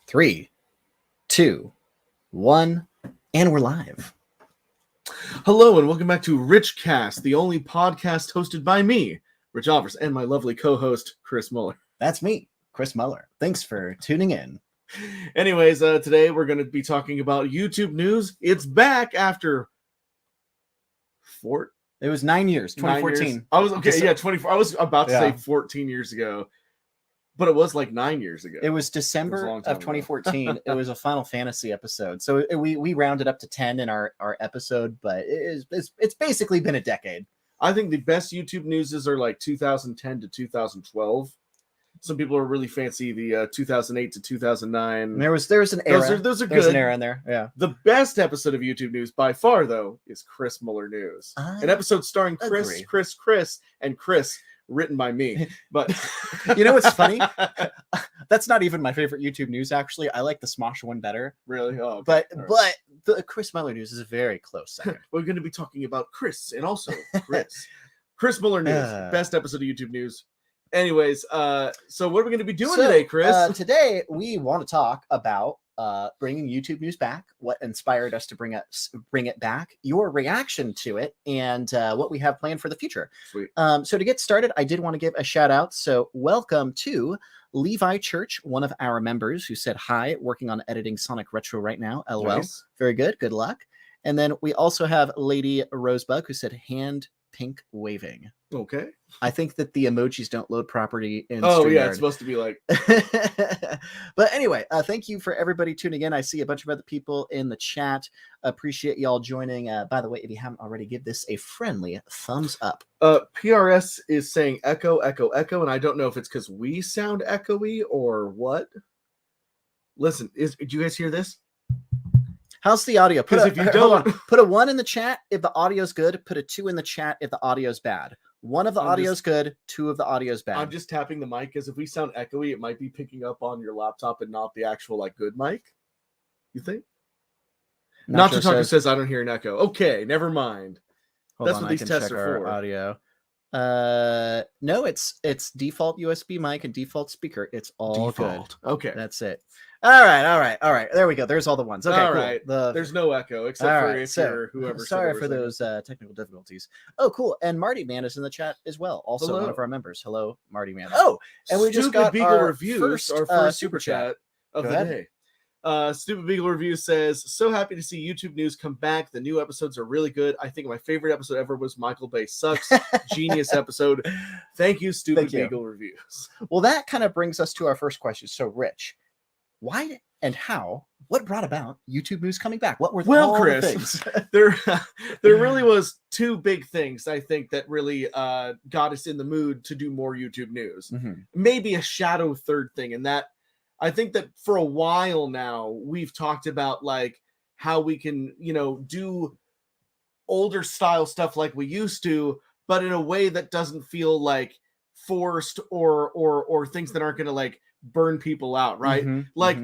3, 2, 1, and we're live. Hello and welcome back to RichCast, the only podcast hosted by me, RichAlvarez, and my lovely co-host, Chris Muller. That's me, Chris Muller. Thanks for tuning in. Anyways, today we're going to be talking about YouTube news. It's back after It was 9 years, 2014. 9 years. I was okay, yeah, 24. I was about to say 14 years ago, but it was like 9 years ago. It was December of 2014. It was a Final Fantasy episode, so we rounded up to 10 in our episode, but it's basically been a decade. I think the best YouTube newses are like 2010 to 2012. Some people are really fancy the 2008 to 2009. There was an era. Those are good. There's an era in there. Yeah. The best episode of YouTube news by far, though, is Chris Muller News. An episode starring Chris, and Chris, written by me. But you know what's funny? That's not even my favorite YouTube news. Actually, I like the Smosh one better. Really? Oh, okay. But the Chris Muller News is a very close second. We're going to be talking about Chris and also Chris Muller News, best episode of YouTube news. Anyways, so what are we going to be doing today, Chris? Today we want to talk about bringing YouTube news back, what inspired us to bring it back, your reaction to it, and what we have planned for the future. Sweet. So to get started, I did want to give a shout out. So welcome to Levi Church, one of our members who said hi, working on editing Sonic Retro right now. LOL. Nice. Very good. Good luck. And then we also have Lady Rosebug who said hand pink waving. Okay. I think that the emojis don't load properly in StreamYard. yeah, it's supposed to be like. But anyway, thank you for everybody tuning in. I see a bunch of other people in the chat. Appreciate y'all joining. By the way, if you haven't already, give this a friendly thumbs up. PRS is saying echo, echo, echo, and I don't know if it's because we sound echoey or what. Listen, do you guys hear this? How's the audio? If you don't, put a 1 in the chat if the audio's good. Put a 2 in the chat if the audio's bad. 1 of the audio's good, 2 of the audio's bad. I'm just tapping the mic because if we sound echoey, it might be picking up on your laptop and not the actual like good mic. You think? Not to talk says I don't hear an echo. Okay, never mind. That's what these tests are for. Audio. No, it's default USB mic and default speaker. It's all default. Good. Okay, that's it. All right. There we go. There's all the ones. Okay, all cool. Right. There's no echo except for if you're whoever. Sorry for those technical difficulties. Oh, cool. And Marty Man is in the chat as well. Also one of our members. Hello, Marty Man. Oh, and we just got Beagle our reviews. Our first super chat of the day. Stupid Beagle Review says, so happy to see YouTube news come back. The new episodes are really good. I think my favorite episode ever was Michael Bay Sucks. Genius episode. Thank you, Stupid Beagle Reviews. Well, that kind of brings us to our first question. So, Rich, why and how, what brought about YouTube news coming back? What were all Chris, the things? there really was 2 big things, I think, that really got us in the mood to do more YouTube news. Mm-hmm. Maybe a shadow third thing, and that I think that for a while now we've talked about like how we can, do older style stuff like we used to, but in a way that doesn't feel like forced or things that aren't going to like burn people out, right? Mm-hmm. Like,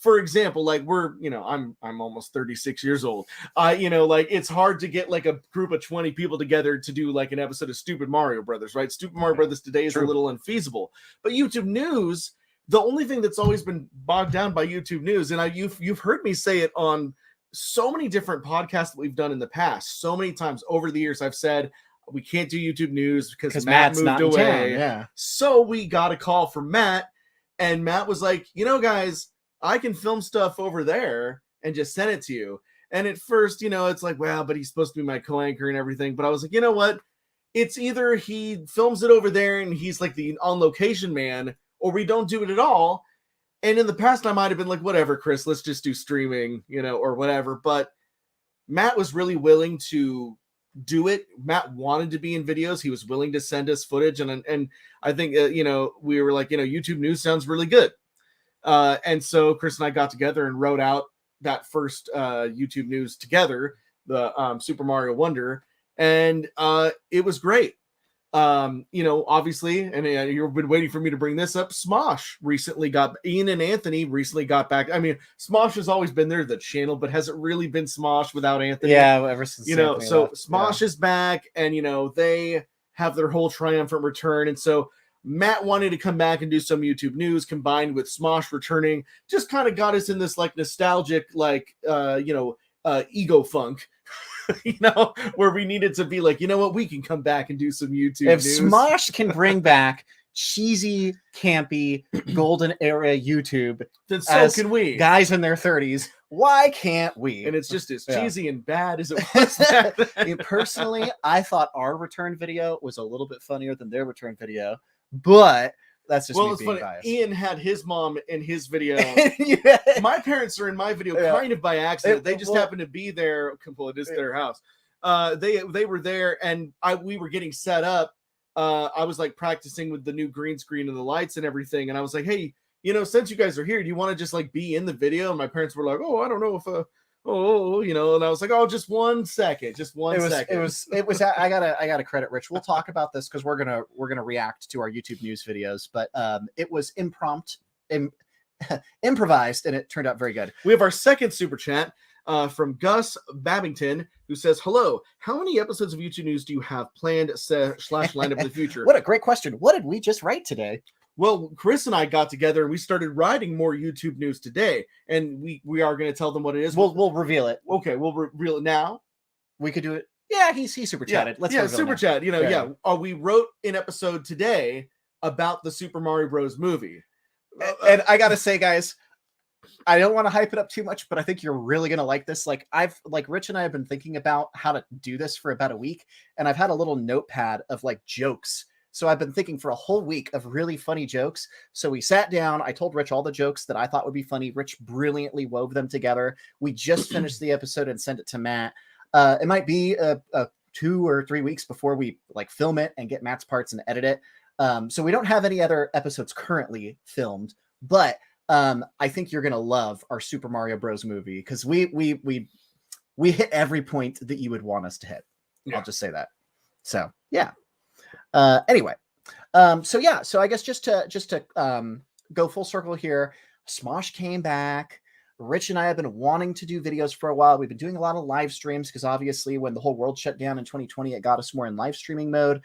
for example, like I'm almost 36 years old. Like it's hard to get like a group of 20 people together to do like an episode of Stupid Mario Brothers, right? Stupid Mario Brothers today is a little unfeasible, but YouTube news, the only thing that's always been bogged down by YouTube news, and you've heard me say it on so many different podcasts that we've done in the past, so many times over the years, I've said we can't do YouTube news because Matt moved away. Yeah. So we got a call from Matt. And Matt was like, guys, I can film stuff over there and just send it to you. And at first, it's like, well, but he's supposed to be my co-anchor and everything. But I was like, you know what? It's either he films it over there and he's like the on-location man, or we don't do it at all. And in the past, I might have been like, whatever, Chris, let's just do streaming, or whatever. But Matt was really willing to do it. Matt wanted to be in videos. He was willing to send us footage. And I think, we were like, YouTube news sounds really good. And so Chris and I got together and wrote out that first YouTube news together, the Super Mario Wonder. And it was great. Obviously, and you've been waiting for me to bring this up. Smosh Ian and Anthony recently got back. I mean, Smosh has always been there, the channel, but has it really been Smosh without Anthony? Yeah, ever since so Smosh is back, and they have their whole triumphant return. And so Matt wanting to come back and do some YouTube news combined with Smosh returning just kind of got us in this like nostalgic, like, ego funk, where we needed to be like, you know what, we can come back and do some YouTube If news. Smosh can bring back cheesy, campy, golden era YouTube, then so can we. Guys in their 30s, why can't we? And it's just as cheesy and bad as it was back then. Personally, I thought our return video was a little bit funnier than their return video, but that's just me being biased. Ian had his mom in his video. Yeah. My parents are in my video kind of by accident. They just happened to be there. Well, it is their house. They were there, and we were getting set up. I was like practicing with the new green screen and the lights and everything, and I was like, hey, since you guys are here, do you want to just like be in the video? And my parents were like, oh, I don't know if and I was like, oh, just 1 second, just one second. It was I gotta credit Rich. We'll talk about this because we're gonna react to our YouTube news videos, but it was improvised, and it turned out very good. We have our second super chat from Gus Babington, who says, hello, how many episodes of YouTube news do you have planned / lined up in the future? What a great question. What did we just write today? Well, Chris and I got together and we started writing more YouTube news today, and we are going to tell them what it is. We'll reveal it. Okay, we'll reveal it now. We could do it. Yeah, he super chatted. Let's super chat. We wrote an episode today about the Super Mario Bros. Movie, and I gotta say, guys, I don't want to hype it up too much, but I think you're really gonna like this. Like Rich and I have been thinking about how to do this for about a week, and I've had a little notepad of like jokes. So I've been thinking for a whole week of really funny jokes. So we sat down. I told Rich all the jokes that I thought would be funny. Rich brilliantly wove them together. We just finished the episode and sent it to Matt. It might be a 2 or 3 weeks before we like film it and get Matt's parts and edit it. So we don't have any other episodes currently filmed, but I think you're gonna love our Super Mario Bros. Movie because we hit every point that you would want us to hit. Yeah. I'll just say that. So yeah. Anyway, so I guess just to go full circle here, Smosh came back. Rich and I have been wanting to do videos for a while. We've been doing a lot of live streams because obviously when the whole world shut down in 2020, it got us more in live streaming mode.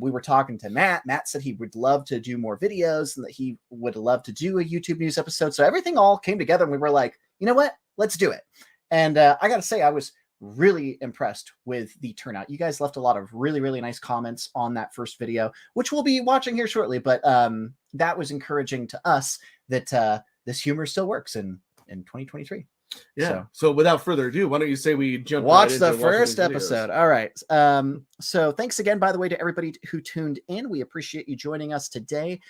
We were talking to Matt. Matt said he would love to do more videos and that he would love to do a YouTube news episode. So everything all came together and we were like, you know what? Let's do it. And I got to say, I was really impressed with the turnout. You guys left a lot of really, really nice comments on that first video, which we'll be watching here shortly. But that was encouraging to us that this humor still works in 2023. Yeah. So without further ado, why don't you say we jump watch the first episode? All right. So thanks again, by the way, to everybody who tuned in. We appreciate you joining us today.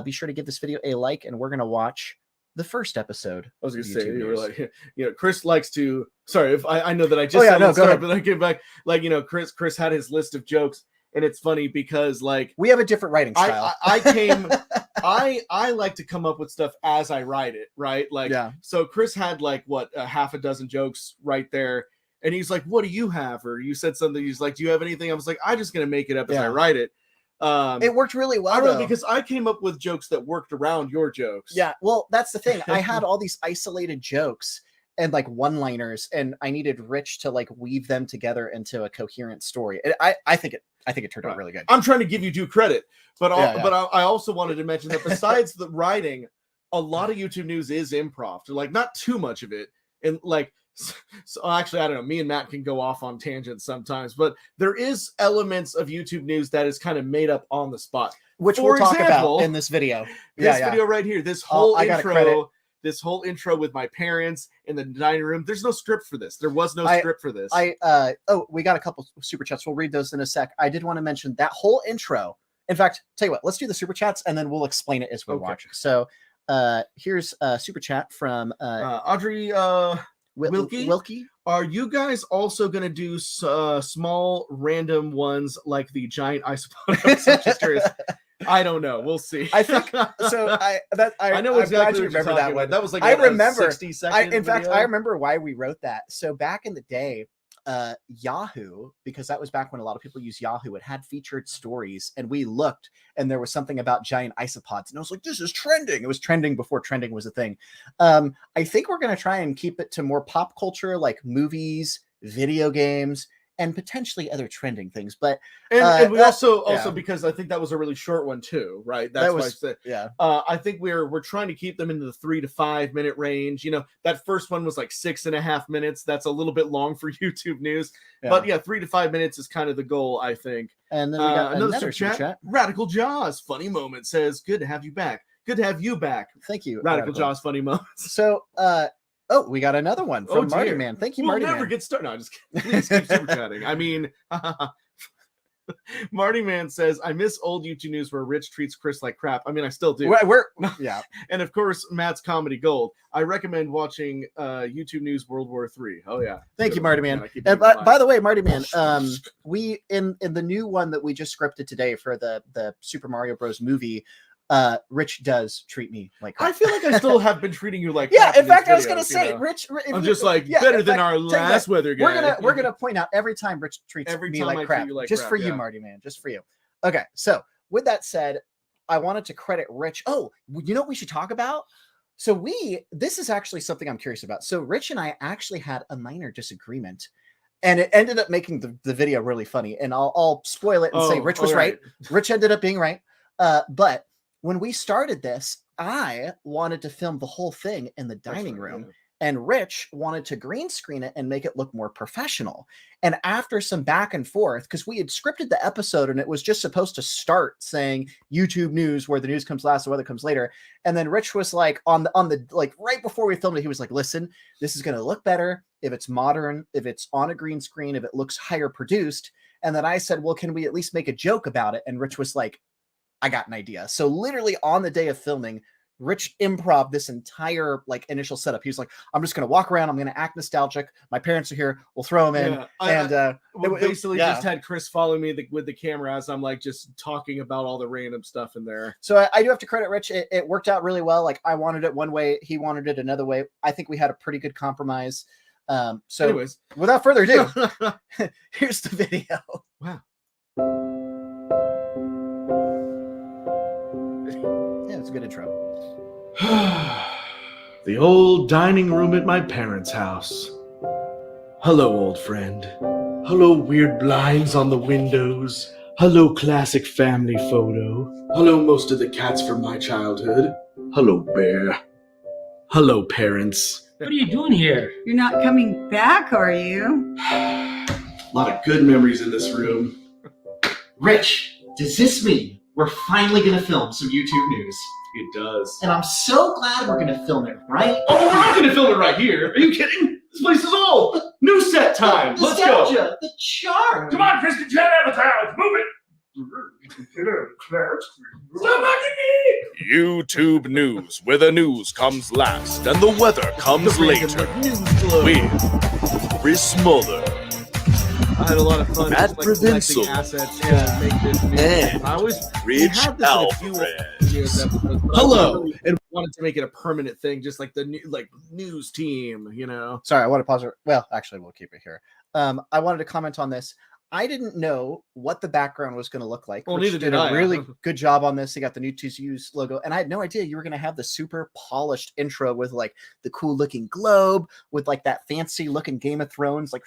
Be sure to give this video a like, and we're going to watch the first episode. I was going to say, you were like, Chris likes to. Sorry, if I know that I just but I came back. Like, Chris had his list of jokes, and it's funny because like we have a different writing style. I like to come up with stuff as I write it, right? Like, so Chris had like a half a dozen jokes right there, and he's like, "What do you have?" Or you said something. He's like, "Do you have anything?" I was like, "I'm just gonna make it up as I write it." It worked really well because I came up with jokes that worked around your jokes. Yeah, well, that's the thing. I had all these isolated jokes and like one-liners, and I needed Rich to like weave them together into a coherent story. I think it turned out really good. I'm trying to give you due credit, but I also wanted to mention that besides the writing, a lot of YouTube news is improv. Like not too much of it, and like. So actually, I don't know. Me and Matt can go off on tangents sometimes, but there is elements of YouTube news that is kind of made up on the spot, which we'll talk about in this video. This video right here, this whole intro with my parents in the dining room. There's no script for this. There was no script for this. We got a couple super chats. We'll read those in a sec. I did want to mention that whole intro. In fact, tell you what, let's do the super chats and then we'll explain it as we watch. So here's a super chat from Audrey Wilkie. Are you guys also going to do small random ones like the giant isopod? I'm just curious. I don't know. We'll see. I think so. I know exactly you remember that one. That was like I remember 60 seconds. In fact, I remember why we wrote that. So back in the day, Yahoo, because that was back when a lot of people used Yahoo, it had featured stories, and we looked, and there was something about giant isopods, and I was like, "This is trending." It was trending before trending was a thing. I think we're gonna try and keep it to more pop culture, like movies, video games, and potentially other trending things. But and we also yeah. because I think that was a really short one too, right? That That's why I was said yeah. I think we're trying to keep them into the 3 to 5 minute range. You know, that first one was like 6.5 minutes. That's a little bit long for YouTube news, but yeah, 3 to 5 minutes is kind of the goal, I think. And then we got another super chat. Radical Jaws, funny moment, says, "Good to have you back. Good to have you back." Thank you, Radical Jaws, funny moments. So, we got another one from Marty Man. Thank you, Marty Man. We'll never get started. No, just please keep super chatting. I mean, Marty Man says, "I miss old YouTube news where Rich treats Chris like crap." I mean, I still do. Yeah. And of course, Matt's comedy gold. I recommend watching YouTube News World War III. Oh yeah. Thank you, Marty Man. And by the way, Marty Man, we in the new one that we just scripted today for the Super Mario Bros. Movie. Rich does treat me like crap. I feel like I still have been treating you like crap. In fact, videos, I was gonna say, Rich. I'm just like better than our last weather guy. We're gonna point out every time Rich treats me like crap, just for you, Marty Man, just for you. Okay, so with that said, I wanted to credit Rich. Oh, you know what we should talk about? So this is actually something I'm curious about. So Rich and I actually had a minor disagreement, and it ended up making the video really funny. And I'll spoil it and say Rich was right. Rich ended up being right, but when we started this, I wanted to film the whole thing in the dining room, and Rich wanted to green screen it and make it look more professional. And after some back and forth, because we had scripted the episode and it was just supposed to start saying YouTube news, where the news comes last, the weather comes later. And then Rich was like on the like right before we filmed it, he was like, "Listen, this is going to look better if it's modern, if it's on a green screen, if it looks higher produced." And then I said, "Well, can we at least make a joke about it?" And Rich was like, "I got an idea." So literally on the day of filming, Rich improv this entire like initial setup. He was like, "I'm just going to walk around. I'm going to act nostalgic. My parents are here. We'll throw them in." We basically just had Chris follow me with the camera as I'm like just talking about all the random stuff in there. So I do have to credit Rich. It worked out really well. Like I wanted it one way. He wanted it another way. I think we had a pretty good compromise. So anyways, without further ado, here's the video. Wow. It's a good intro. The old dining room at my parents' house. Hello, old friend. Hello, weird blinds on the windows. Hello, classic family photo. Hello, most of the cats from my childhood. Hello, bear. Hello, parents. What are you doing here? You're not coming back, are you? A lot of good memories in this room. Rich, does this mean we're finally going to film some YouTube news? It does. And I'm so glad we're going to film it right. Oh, we're not going to film it right here. Are you kidding? This place is old. New set time. Let's go. The charm. Come on, Kristen, get out of the crowd. Move it. Stop bugging me. YouTube news, where the news comes last and the weather comes later. With Chris Muller. I had a lot of fun Matt just, like, collecting assets to make this video. And I was RichAlvarez. Hello, and wanted to make it a permanent thing, just like the news team, you know. Sorry, I want to pause it. Well, actually, we'll keep it here. I wanted to comment on this. I didn't know what the background was going to look like. Well, Rich neither did did I. a really good job on this. He got the new TCU's logo, and I had no idea you were going to have the super polished intro with like the cool looking globe with like that fancy looking Game of Thrones, like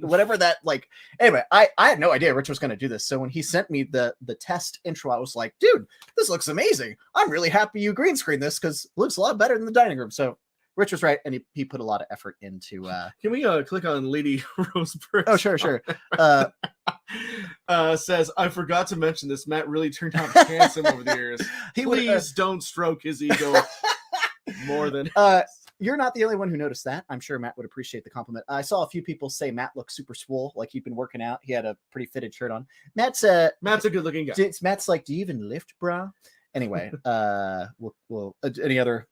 whatever that like. Anyway, I had no idea Rich was going to do this. So when he sent me the test intro, I was like, dude, this looks amazing. I'm really happy you green screened this because it looks a lot better than the dining room. So Rich was right, and he put a lot of effort into. Can we click on Lady Roseburg? Oh, sure. Says, I forgot to mention this. Matt really turned out handsome over the years. Please don't stroke his ego more than. You're not the only one who noticed that. I'm sure Matt would appreciate the compliment. I saw a few people say Matt looked super swole, like he'd been working out. He had a pretty fitted shirt on. Matt's a good-looking guy. Matt's like, do you even lift, bro? Anyway, we'll any other.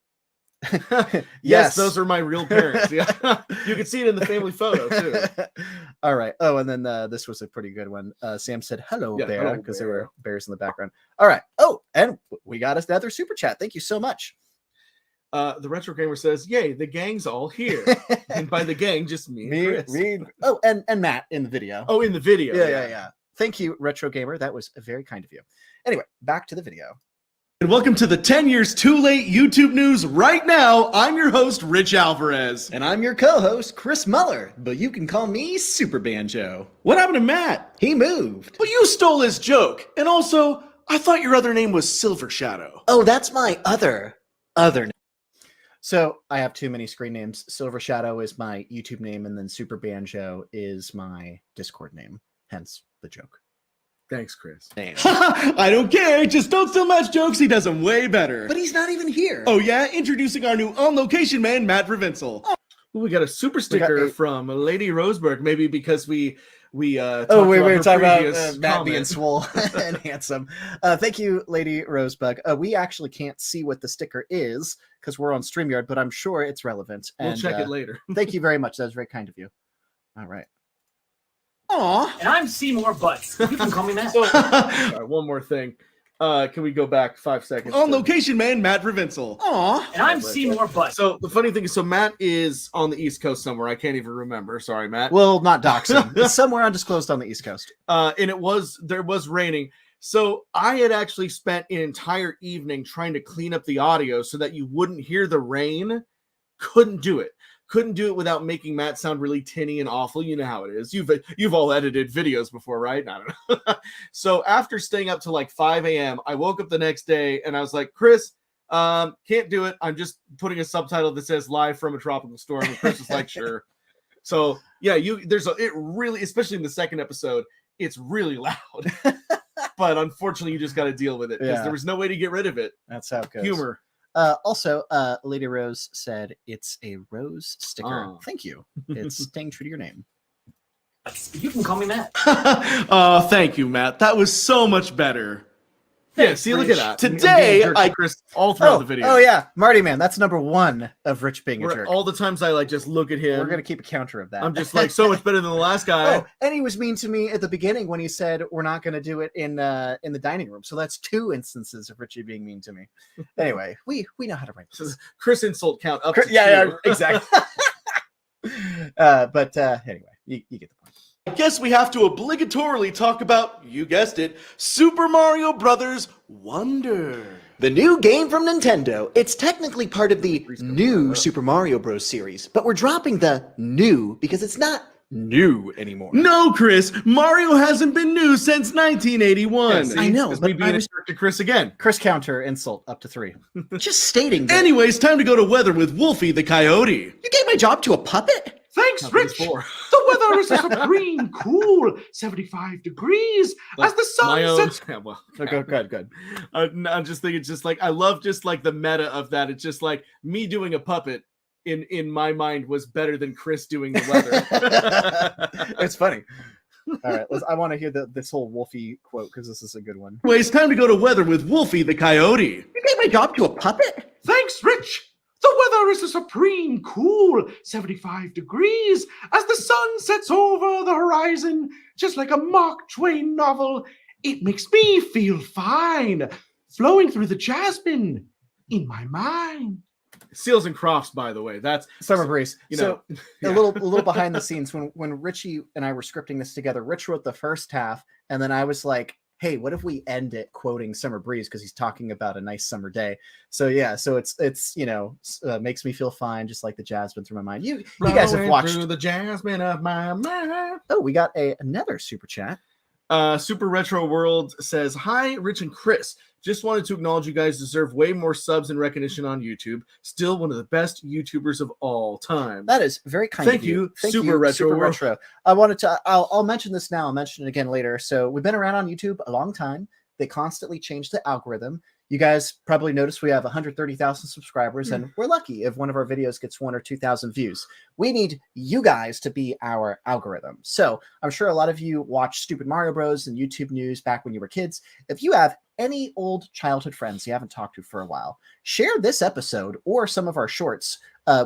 Yes, those are my real parents. Yeah, you can see it in the family photo too. All right. Oh, and then this was a pretty good one. Sam said, "Hello, bear," because there were bears in the background. All right. Oh, and we got us another super chat. Thank you so much. The retro gamer says, "Yay, the gang's all here," and by the gang, just me. Oh, and Matt in the video. Oh, in the video. Yeah. Thank you, retro gamer. That was very kind of you. Anyway, back to the video. And welcome to the 10 years too late YouTube news right now. I'm your host, Rich Alvarez. And I'm your co-host, Chris Muller, but you can call me Super Banjo. What happened to Matt? He moved. But you stole his joke. And also, I thought your other name was Silver Shadow. Oh, that's my other name. So I have too many screen names. Silver Shadow is my YouTube name, and then Super Banjo is my Discord name. Hence the joke. Thanks, Chris. Name. I don't care. Just don't steal Matt's jokes. He does them way better. But he's not even here. Oh, yeah? Introducing our new on-location man, Matt Provincial. Oh. We got a super sticker from Lady Roseburg, maybe because we we were talking about Matt comment. being swole and handsome. Thank you, Lady Rosebug. We actually can't see what the sticker is because we're on StreamYard, but I'm sure it's relevant. We'll and, check it later. Thank you very much. That was very kind of you. All right. Aw. And I'm Seymour Butts. You can call me Matt. All right, one more thing. Can we go back 5 seconds? On location, man, Matt Provincial. Aw. And I'm Seymour Butts. So the funny thing is, Matt is on the East Coast somewhere. I can't even remember. Sorry, Matt. Well, not dox him. It's somewhere undisclosed on the East Coast. And there was raining. So I had actually spent an entire evening trying to clean up the audio so that you wouldn't hear the rain. Couldn't do it without making Matt sound really tinny and awful. You know how it is. You've all edited videos before, right? I don't know. So after staying up till like 5 a.m., I woke up the next day and I was like, Chris, can't do it. I'm just putting a subtitle that says live from a tropical storm. And Chris was like, sure. So yeah, it really, especially in the second episode, it's really loud. But unfortunately, you just got to deal with it because there was no way to get rid of it. That's how it goes. Humor. Also, Lady Rose said it's a rose sticker. Oh. Thank you. It's staying true to your name. You can call me Matt. Oh, thank you, Matt. That was so much better. Thanks, See, look Rich. at that. Today, I Chris all throughout the video. Oh yeah, Marty Man. That's number one of Rich being a jerk. All the times I just look at him. We're gonna keep a counter of that. I'm just like so much better than the last guy. Oh, and he was mean to me at the beginning when he said we're not going to do it in the dining room. So that's 2 instances of Richie being mean to me. Anyway, we know how to write this. Chris insult count up. To Yeah, 2. exactly. But anyway, you get the point. I guess we have to obligatorily talk about, you guessed it, Super Mario Brothers Wonder. The new game from Nintendo. It's technically part of the new Super Mario Bros. Series, but we're dropping the new because it's not new anymore. No, Chris, Mario hasn't been new since 1981. I know, It's but me being a jerk to Chris again. Chris counter insult up to 3. Just stating that. Anyways, time to go to weather with Wolfie the Coyote. You gave my job to a puppet? Thanks, Rich. The weather is a supreme cool 75 degrees as the sun sets. Yeah, well, Good. I'm just thinking, I love the meta of that. It's just like me doing a puppet in my mind was better than Chris doing the weather. It's funny. All right, I want to hear this whole Wolfie quote because this is a good one. Anyways, time to go to weather with Wolfie the Coyote. You gave my job to a puppet? Thanks, Rich. The weather is a supreme cool 75 degrees as the sun sets over the horizon, just like a Mark Twain novel. It makes me feel fine, flowing through the jasmine in my mind. Seals and Crofts, by the way. That's Summer Breeze. Yeah. A little behind the scenes when Richie and I were scripting this together. Rich wrote the first half, and then I was like, hey, what if we end it quoting Summer Breeze because he's talking about a nice summer day. So it's makes me feel fine, just like the jasmine through my mind. You guys have watched through the jasmine of my mind. Oh, we got another super chat. Super Retro World says, hi, Rich and Chris. Just wanted to acknowledge you guys deserve way more subs and recognition on YouTube. Still one of the best YouTubers of all time. That is very kind Thank of you. you, Super Retro. I wanted to, I'll mention this now. I'll mention it again later. So we've been around on YouTube a long time. They constantly change the algorithm. You guys probably noticed we have 130,000 subscribers, and we're lucky if one of our videos gets 1,000 or 2,000 views. We need you guys to be our algorithm. So I'm sure a lot of you watched Stupid Mario Bros. And YouTube news back when you were kids. If you have any old childhood friends you haven't talked to for a while, share this episode or some of our shorts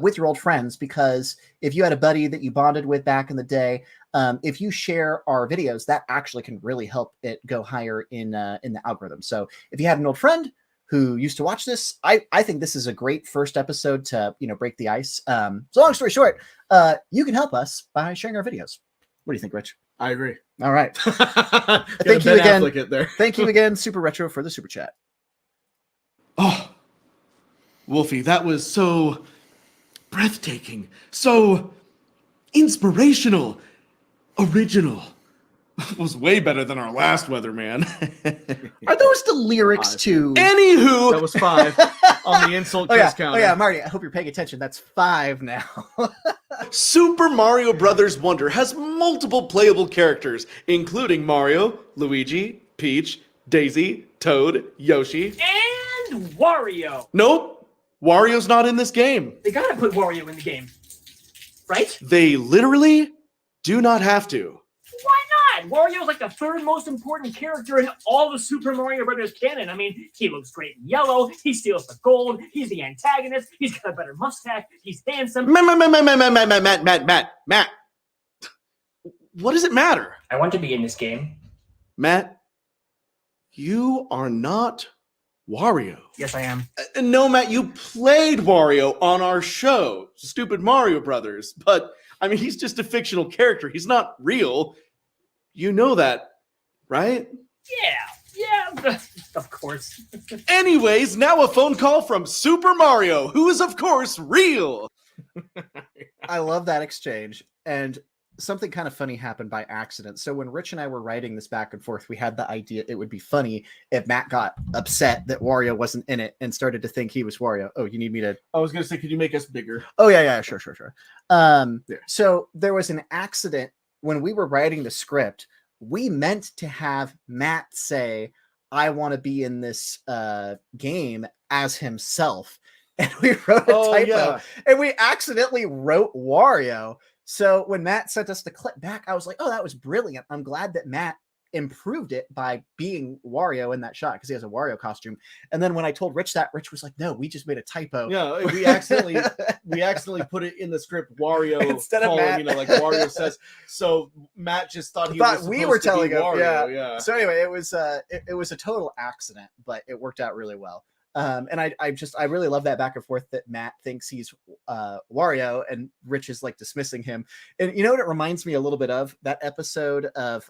with your old friends, because if you had a buddy that you bonded with back in the day, if you share our videos, that actually can really help it go higher in the algorithm. So if you had an old friend who used to watch this, I think this is a great first episode to break the ice. So long story short, you can help us by sharing our videos. What do you think, Rich? I agree. All right. Thank you again. There. Thank you again, Super Retro, for the super chat. Wolfie, that was so breathtaking, so inspirational, original. It was way better than our last weatherman. Are those the lyrics to? Anywho, That was 5 on the insult Oh yeah, counter. Marty. I hope you're paying attention. That's 5 now. Super Mario Bros. Wonder has multiple playable characters, including Mario, Luigi, Peach, Daisy, Toad, Yoshi. And Wario. Nope, Wario's not in this game. They gotta put Wario in the game, right? They literally do not have to. Why not? Wario's like the 3rd most important character in all the Super Mario Brothers canon. I mean, he looks great in yellow. He steals the gold. He's the antagonist. He's got a better mustache. He's handsome. Matt. What does it matter? I want to be in this game. Matt, you are not Wario. Yes, I am. No, Matt, you played Wario on our show, Stupid Mario Brothers. But, I mean, he's just a fictional character. He's not real. You know that, right? Yeah, of course. Anyways, now a phone call from Super Mario, who is, of course, real. I love that exchange. And something kind of funny happened by accident. So when Rich and I were writing this back and forth, we had the idea it would be funny if Matt got upset that Wario wasn't in it and started to think he was Wario. Oh, you need me to... I was going to say, could you make us bigger? Oh, yeah, sure. So there was an accident when we were writing the script. We meant to have Matt say, I want to be in this game as himself. And we wrote a typo. And we accidentally wrote Wario. So when Matt sent us the clip back, I was like, oh, that was brilliant. I'm glad that Matt improved it by being Wario in that shot because he has a Wario costume. And then when I told Rich that, Rich was like, no, we just made a typo. Yeah, we accidentally put it in the script Wario Instead of Matt. like Wario says. So Matt just thought we were telling him. Wario. Yeah. So anyway, it was a total accident, but it worked out really well. And I really love that back and forth that Matt thinks he's Wario and Rich is like dismissing him. And you know what it reminds me a little bit of? That episode of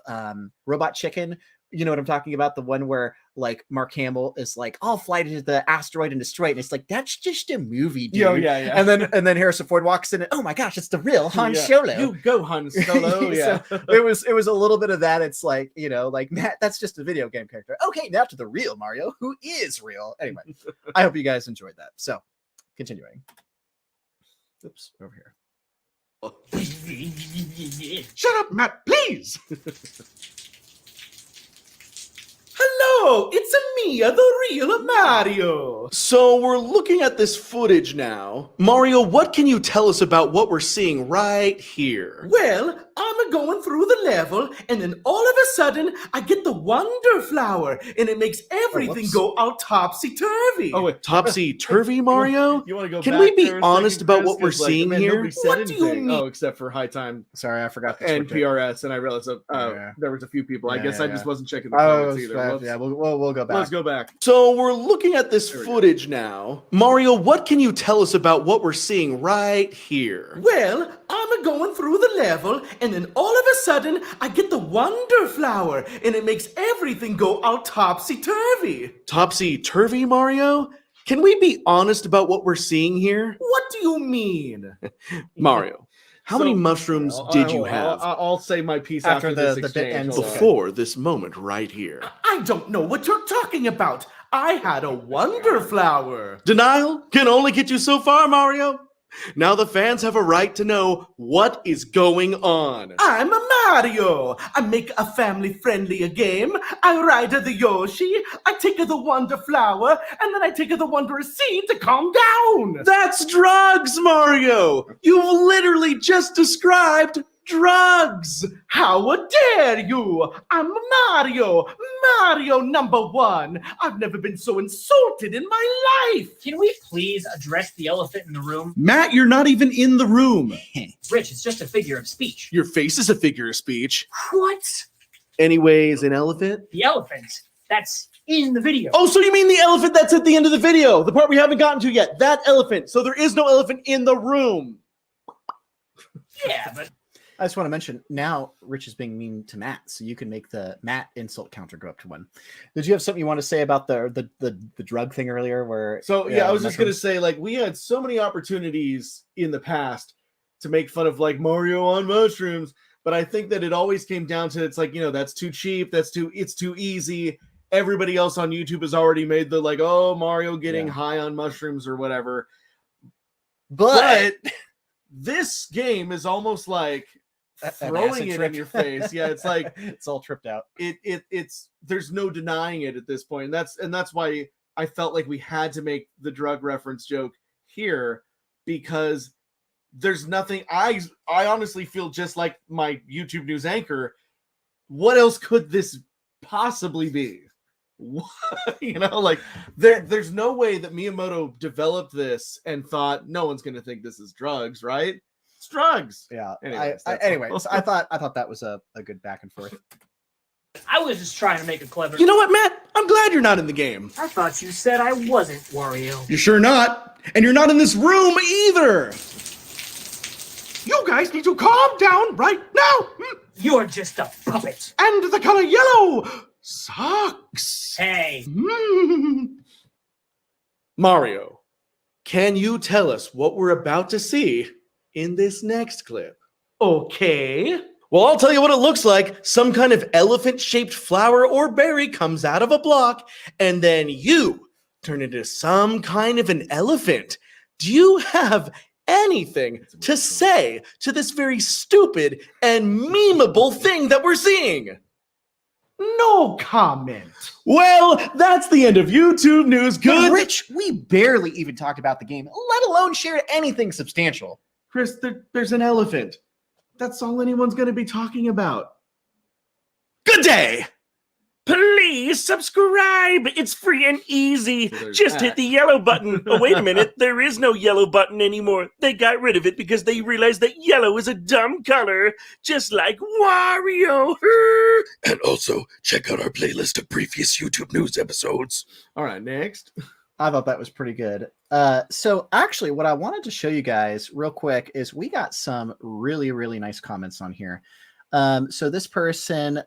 Robot Chicken. You know what I'm talking about? The one where like Mark Hamill is like, I'll fly to the asteroid and destroy it. And it's like, that's just a movie, dude. Yeah. And then Harrison Ford walks in and, oh my gosh, it's the real Han Solo. You go, Han Solo. Yeah. So it was a little bit of that. It's like, like Matt, that's just a video game character. Okay, now to the real Mario, who is real. Anyway, I hope you guys enjoyed that. So continuing. Oops, over here. Shut up, Matt, please. Hello, it's me, the real Mario. So we're looking at this footage now. Mario, what can you tell us about what we're seeing right here? Well, I'm going through the level, and then all of a sudden, I get the Wonder Flower, and it makes everything go all topsy-turvy. Oh, wait. Topsy-turvy, Mario? You want to go Can back we be there a honest second, about Chris? what we're 'Cause, seeing man, here? nobody said What do you anything. mean? Oh, except for High Time Sorry, I forgot to and switch it. PRS, and I realized there was a few people. I Yeah, guess yeah, I just wasn't checking the Oh, comments it's either. bad. Whoops. Yeah, we'll go back. Let's go back. So we're looking at this There we go. footage now. Mario, what can you tell us about what we're seeing right here? Well, I'm going through the level, and then all of a sudden, I get the Wonder Flower, and it makes everything go all topsy-turvy. Topsy-turvy, Mario? Can we be honest about what we're seeing here? What do you mean? Mario, how many mushrooms did you have I'll say my piece After after the this bit exchange. ends. Hold on. before this moment right here? I don't know what you're talking about. I had a Wonder Flower. Denial can only get you so far, Mario. Now the fans have a right to know what is going on. I'm a Mario. I make a family-friendly game. I ride the Yoshi. I take the Wonder Flower, and then I take the Wonder Seed to calm down. That's drugs, Mario. You've literally just described drugs. How dare you? I'm Mario. Mario #1. I've never been so insulted in my life. Can we please address the elephant in the room? Matt, you're not even in the room. Rich, it's just a figure of speech. Your face is a figure of speech. What? Anyways, an elephant? The elephant. That's in the video. Oh, so you mean the elephant that's at the end of the video? The part we haven't gotten to yet. That elephant. So there is no elephant in the room. Yeah, but I just want to mention now Rich is being mean to Matt, so you can make the Matt insult counter go up to 1. Did you have something you want to say about the drug thing earlier? Where I was just gonna say, like, we had so many opportunities in the past to make fun of like Mario on mushrooms, but I think that it always came down to, it's like, that's too cheap, it's too easy. Everybody else on YouTube has already made the like, oh, Mario getting high on mushrooms or whatever. But this game is almost like throwing it in your face. Yeah, it's like it's all tripped out. It's there's no denying it at this point. And that's why I felt like we had to make the drug reference joke here, because there's nothing. I honestly feel just like my YouTube news anchor. What else could this possibly be? Like there's no way that Miyamoto developed this and thought no one's gonna think this is drugs, right? It's drugs. Yeah. Anyways, I thought that was a good back and forth. I was just trying to make a clever. You know what, Matt? I'm glad you're not in the game. I thought you said I wasn't, Wario. You're sure not. And you're not in this room either. You guys need to calm down right now. You're just a puppet. And the color yellow sucks. Hey. Mario, can you tell us what we're about to see in this next clip? Okay. Well, I'll tell you what it looks like. Some kind of elephant-shaped flower or berry comes out of a block, and then you turn into some kind of an elephant. Do you have anything to say to this very stupid and memeable thing that we're seeing? No comment. Well, that's the end of YouTube news. Good. Rich, we barely even talked about the game, let alone shared anything substantial. Chris, there's an elephant. That's all anyone's going to be talking about. Good day. Please subscribe. It's free and easy. Just hit the yellow button. Oh, wait a minute. There is no yellow button anymore. They got rid of it because they realized that yellow is a dumb color, just like Wario. And also, check out our playlist of previous YouTube news episodes. All right, next. I thought that was pretty good. So actually, what I wanted to show you guys real quick is we got some really, really nice comments on here. So this person,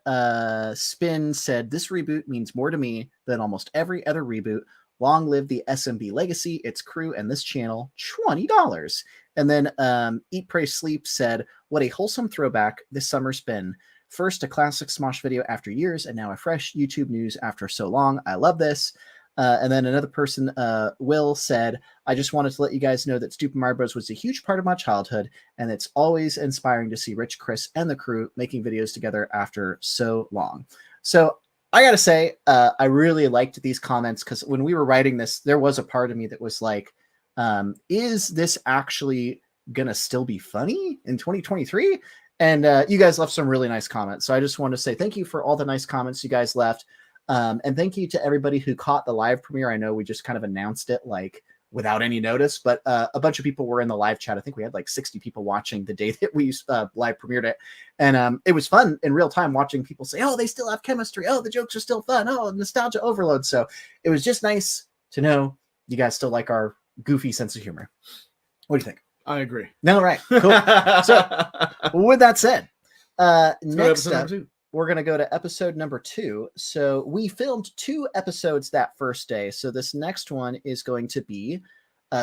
Spin, said, this reboot means more to me than almost every other reboot. Long live the SMB legacy, its crew, and this channel. $20. And then Eat, Pray, Sleep said, what a wholesome throwback this summer's been. First, a classic Smosh video after years, and now a fresh YouTube news after so long. I love this. And then another person, Will, said, I just wanted to let you guys know that Super Mario Bros. Was a huge part of my childhood, and it's always inspiring to see Rich, Chris, and the crew making videos together after so long. So I got to say, I really liked these comments, because when we were writing this, there was a part of me that was like, is this actually going to still be funny in 2023? And you guys left some really nice comments. So I just want to say thank you for all the nice comments you guys left. And thank you to everybody who caught the live premiere. I know we just kind of announced it like without any notice, but a bunch of people were in the live chat. I think we had like 60 people watching the day that we live premiered it. And it was fun in real time watching people say, oh, they still have chemistry. Oh, the jokes are still fun. Oh, nostalgia overload. So it was just nice to know you guys still like our goofy sense of humor. What do you think? I agree. No, right. Cool. So with that said, next up, we're going to go to episode number 2. So we filmed 2 episodes that first day. So this next one is going to be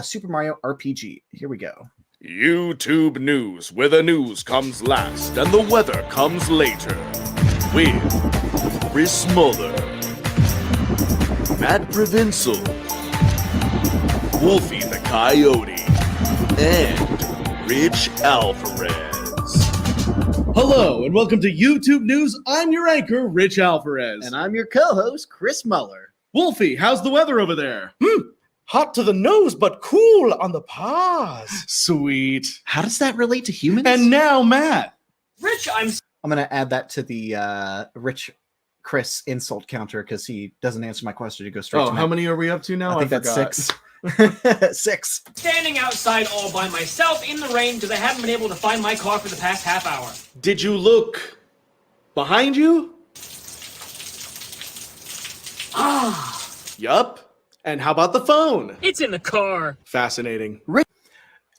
Super Mario RPG. Here we go. YouTube news, where the news comes last and the weather comes later. With Chris Muller, Matt Provincial, Wolfie the Coyote, and Rich Alvarez. Hello, and welcome to YouTube News. I'm your anchor, Rich Alvarez. And I'm your co-host, Chris Muller. Wolfie, how's the weather over there? Hot to the nose, but cool on the paws. Sweet. How does that relate to humans? And now, Matt. Rich, I'm going to add that to the Rich Chris insult counter, because he doesn't answer my question. He goes straight to how many are we up to now? I think that's 6. 6. standing outside all by myself in the rain because I haven't been able to find my car for the past half hour. Did you look behind you? Yup. And how about the phone? It's in the car. Fascinating.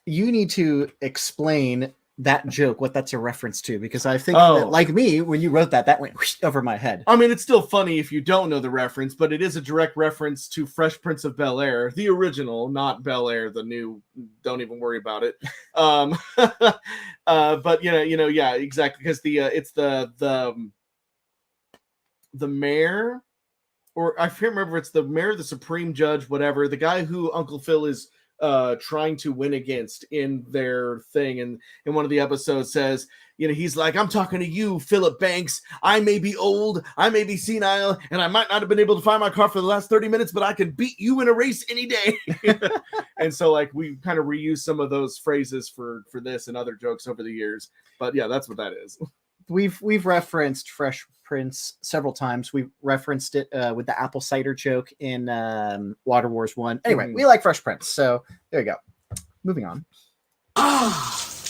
You need to explain that joke, what that's a reference to, because I think that, like me, when you wrote that went whoosh over my head. I mean, it's still funny if you don't know the reference, but it is a direct reference to Fresh Prince of Bel-Air, the original, not Bel-Air, the new. Don't even worry about it. But yeah, exactly, because it's the mayor, or I can't remember. It's the mayor, the supreme judge, whatever. The guy who Uncle Phil is trying to win against in their thing, and in one of the episodes says, he's like, I'm talking to you, Philip Banks. I may be old, I may be senile, and I might not have been able to find my car for the last 30 minutes, but I can beat you in a race any day. And so like we kind of reuse some of those phrases for this and other jokes over the years. But yeah, that's what that is. We've referenced Fresh Prince several times. We referenced it with the apple cider joke in Water Wars 1. Anyway, we like Fresh Prince, so there you go. Moving on.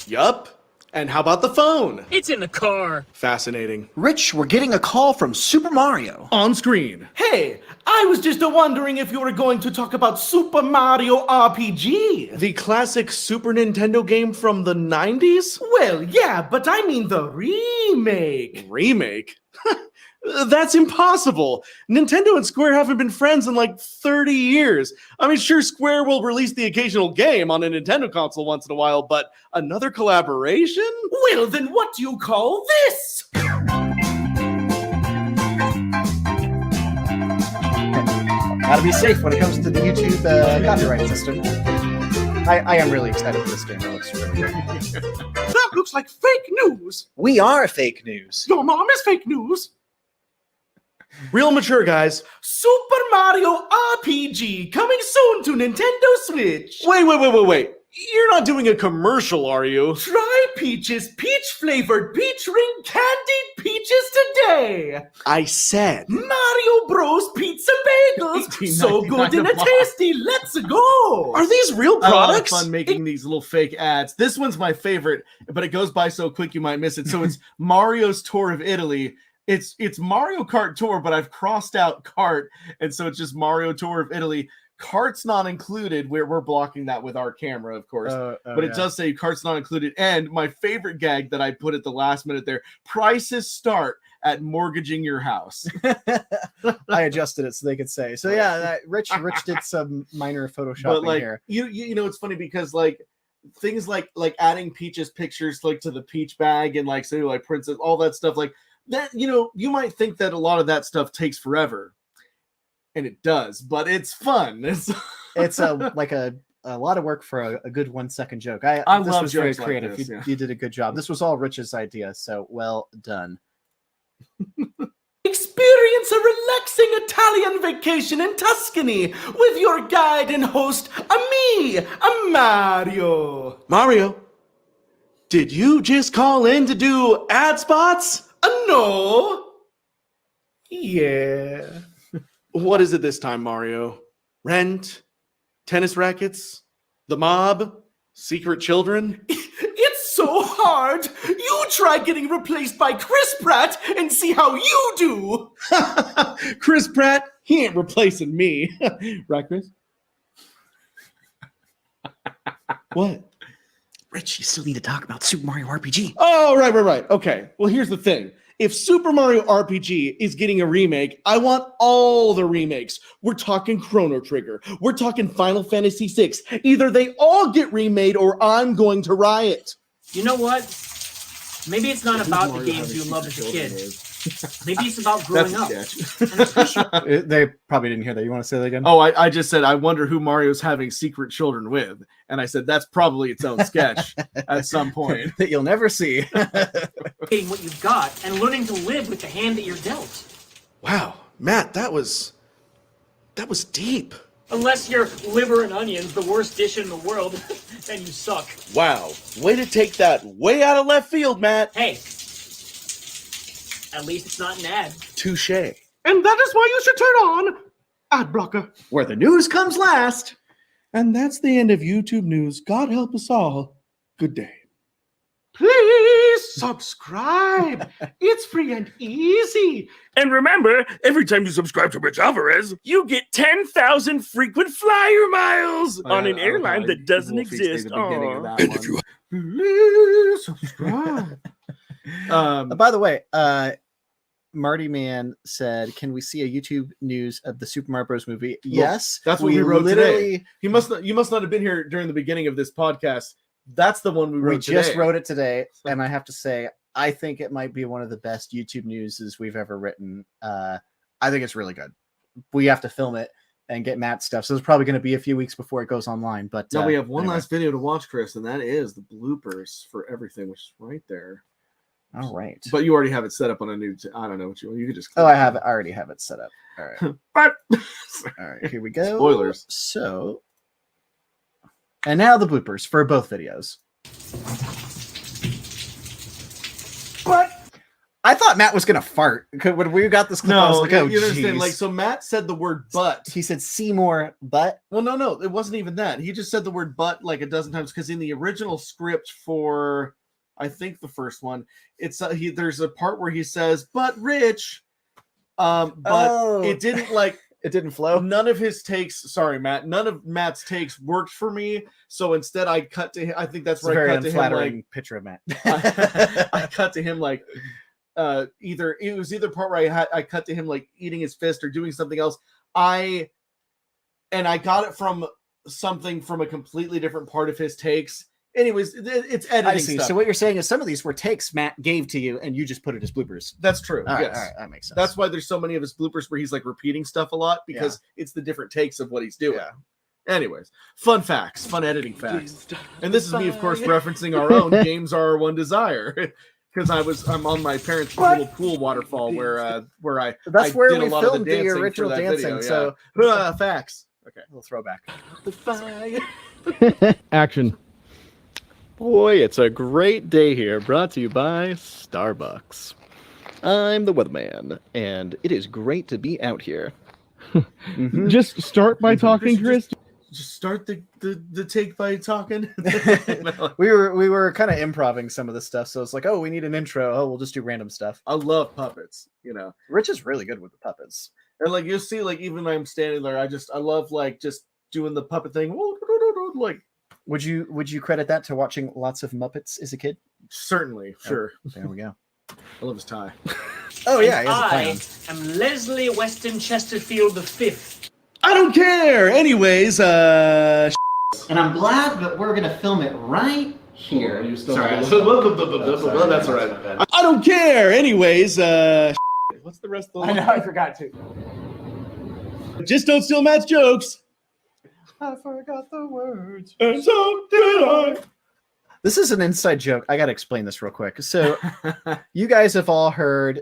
Yup. And how about the phone? It's in the car. Fascinating. Rich, we're getting a call from Super Mario. On screen. Hey, I was just wondering if you were going to talk about Super Mario RPG. The classic Super Nintendo game from the 90s? Well, yeah, but I mean the remake. Remake? That's impossible. Nintendo and Square haven't been friends in like 30 years. I mean, sure, Square will release the occasional game on a Nintendo console once in a while, but another collaboration? Well, then what do you call this? Gotta be safe when it comes to the YouTube copyright system. I am really excited for this game. It looks really good. That looks like fake news. We are fake news. Your mom is fake news. Real mature, guys. Super Mario RPG coming soon to Nintendo Switch. Wait. You're not doing a commercial, are you? Try Peach's peach-flavored peach ring candied peaches today. I said. Mario Bros. Pizza Bagels. So good and tasty. Let's go. Are these real products? I have fun making these little fake ads. This one's my favorite, but it goes by so quick you might miss it. So it's Mario's Tour of Italy. It's Mario Kart Tour, but I've crossed out Kart, and so it's just Mario Tour of Italy. Kart's not included. We're blocking that with our camera, of course. But it does say Kart's not included. And my favorite gag that I put at the last minute there, prices start at mortgaging your house. I adjusted it so they could say. So yeah, Rich did some minor photoshopping but like, here. You know, it's funny because like things like adding Peach's pictures like to the Peach bag and like say like Princess, all that stuff like that, you might think that a lot of that stuff takes forever. And it does, but it's fun. It's like a lot of work for a good 1 second joke. I this love was very jokes like creative. this, You did a good job. This was all Rich's idea, so well done. Experience a relaxing Italian vacation in Tuscany with your guide and host, me, Mario. Mario, did you just call in to do ad spots? No. Yeah. What is it this time, Mario? Rent? Tennis rackets? The mob? Secret children? It's so hard. You try getting replaced by Chris Pratt and see how you do. Chris Pratt? He ain't replacing me. Right, Chris? What? Rich, you still need to talk about Super Mario RPG. Oh, right. Okay. Well, here's the thing. If Super Mario RPG is getting a remake, I want all the remakes. We're talking Chrono Trigger. We're talking Final Fantasy VI. Either they all get remade or I'm going to riot. You know what? Maybe it's not about the games you loved as a kid. Maybe it's about growing up. They probably didn't hear that. You want to say that again? Oh, I just said, I wonder who Mario's having secret children with. And I said, that's probably its own sketch at some point. That you'll never see. Getting what you've got and learning to live with the hand that you're dealt. Wow, Matt, that was deep. Unless you're liver and onions, the worst dish in the world, then you suck. Wow, way to take that way out of left field, Matt. Hey, at least it's not an ad. Touche. And that is why you should turn on Ad Blocker. Where the news comes last. And that's the end of YouTube news. God help us all. Good day. Please subscribe. It's free and easy. And remember, every time you subscribe to RichAlvarez, you get 10,000 frequent flyer miles on an airline that doesn't exist. And if you Please subscribe. By the way, Marty Man said, "Can we see a YouTube news of the Super Mario Bros. Movie?" Yes, that's what we wrote today. You must not have been here during the beginning of this podcast. That's the one we wrote today. We just wrote it today, and I have to say, I think it might be one of the best YouTube newses we've ever written. I think it's really good. We have to film it and get Matt's stuff, so it's probably going to be a few weeks before it goes online. But no, we have one last video to watch, Chris, and that is the bloopers for everything, which is right there. All right, but you already have it set up on a new. I don't know what you could just. Oh, I already have it set up. All right. But all right, here we go. Spoilers. So, and now the bloopers for both videos. But I thought Matt was gonna fart when we got this clip. I was like, oh, you understand? geez. Like, so Matt said the word "but." He said "Seymour," but well, no, it wasn't even that. He just said the word "but" like a dozen times because in the original script for, I think the first one, it's there's a part where he says "but Rich," but it didn't like. It didn't flow. None of his takes, sorry, Matt. None of Matt's takes worked for me. So instead, I cut to him. I think that's where I cut to him. Like picture of Matt. I cut to him like either it was either part where I cut to him like eating his fist or doing something else. I got it from something from a completely different part of his takes. Anyways, it's editing I see. stuff. So what you're saying is some of these were takes Matt gave to you, and you just put it as bloopers. That's true. All right, yes, all right, that makes sense. That's why there's so many of his bloopers where he's like repeating stuff a lot because it's the different takes of what he's doing. Yeah. Anyways, fun facts, fun editing facts, and this is me, of course, referencing our own Games Are Our One Desire. Because I'm on my parents' little pool waterfall where I that's where did we a lot of filmed the original for that dancing. Video, so facts. Okay, little throwback. The fire. Action. Boy, it's a great day here, brought to you by Starbucks. I'm the weatherman, and it is great to be out here. Just start by talking, Chris. Just start the take by talking. we were kind of improvising some of the stuff, so it's like, oh, we need an intro. Oh, we'll just do random stuff. I love puppets. You know, Rich is really good with the puppets, and like you'll see, like even when I'm standing there, I love like just doing the puppet thing, like. Would you credit that to watching lots of Muppets as a kid? Certainly, sure. There we go. I love his tie. Oh yeah, I am Leslie Weston Chesterfield V. I don't care. Anyways, and I'm glad that we're gonna film it right here. You still Sorry, that's all right. I don't care. Anyways, what's the rest of the I know, I forgot to. Just don't steal Matt's jokes. I forgot the words. And so did I. This is an inside joke. I got to explain this real quick. So you guys have all heard,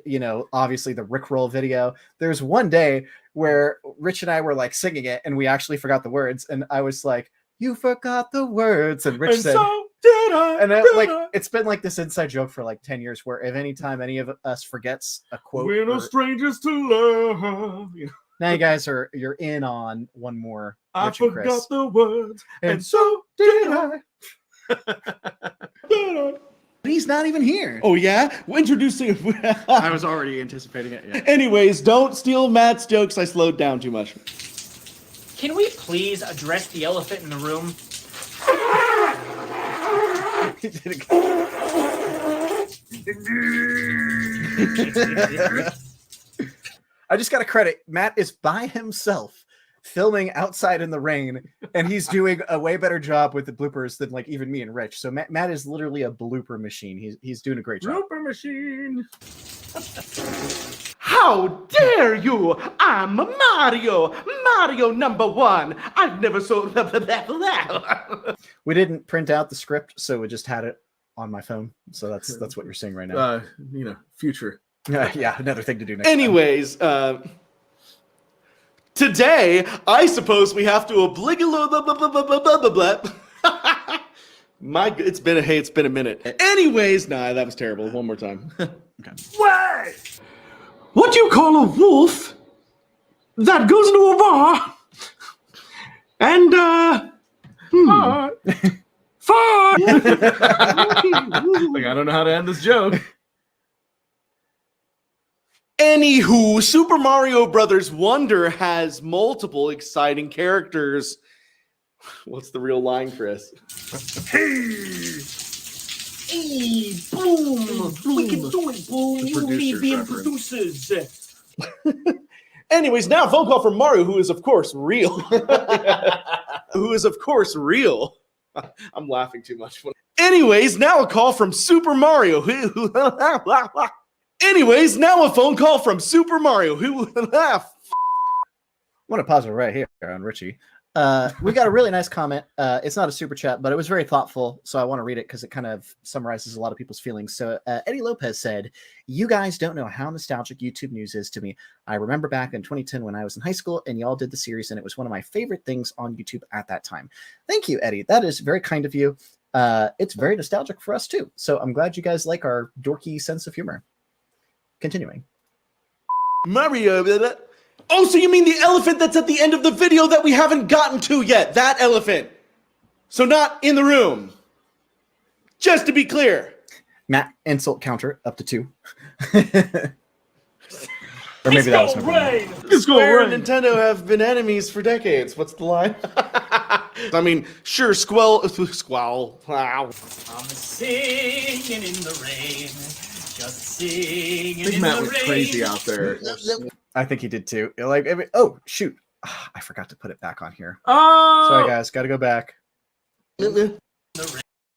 obviously the Rickroll video. There's one day where Rich and I were like singing it and we actually forgot the words. And I was like, you forgot the words. And Rich said, so did I. And it's been like this inside joke for like 10 years where if any time any of us forgets a quote. We're no strangers to love. Now you guys you're in on one more. I forgot the words, and so did I. But he's not even here. Oh yeah, introducing. I was already anticipating it. Yeah. Anyways, don't steal Matt's jokes. I slowed down too much. Can we please address the elephant in the room? I just got to credit, Matt is by himself filming outside in the rain, and he's doing a way better job with the bloopers than like even me and Rich. So Matt is literally a blooper machine. He's doing a great job. Blooper machine. How dare you? I'm Mario. Mario #1. I've never sold that. We didn't print out the script, so we just had it on my phone. So that's what you're seeing right now. Future. Yeah, another thing to do next Anyways, today, I suppose we have to it's been a minute. Anyways, that was terrible. One more time. Okay. What? What do you call a wolf that goes into a bar and fart? Like, I don't know how to end this joke. Anywho, Super Mario Brothers Wonder has multiple exciting characters. What's the real line, Chris? Hey, Hey, boom! We can do it, boom! The You and me producer's being reference. producers. Anyways, now a phone call from Mario, who is of course real. Who is of course real. I'm laughing too much. Anyways, now a call from Super Mario. Anyways, now a phone call from Super Mario. Who I want to pause it right here on Richie. We got a really nice comment. It's not a super chat, but it was very thoughtful. So I want to read it because it kind of summarizes a lot of people's feelings. So Eddie Lopez said, "You guys don't know how nostalgic YouTube news is to me. I remember back in 2010 when I was in high school and y'all did the series, and it was one of my favorite things on YouTube at that time." Thank you, Eddie. That is very kind of you. It's very nostalgic for us too. So I'm glad you guys like our dorky sense of humor. Continuing. Mario. Oh, so you mean the elephant that's at the end of the video that we haven't gotten to yet? That elephant. So not in the room. Just to be clear. Matt, insult counter up to 2. Or maybe that was number 1. Square and Nintendo have been enemies for decades. What's the line? I mean, sure, squall. Wow. I'm singing in the rain. Just singing I think in Matt the was rain. crazy out there. I think he did too. Like, oh shoot, I forgot to put it back on here. Oh! Sorry guys, got to go back. I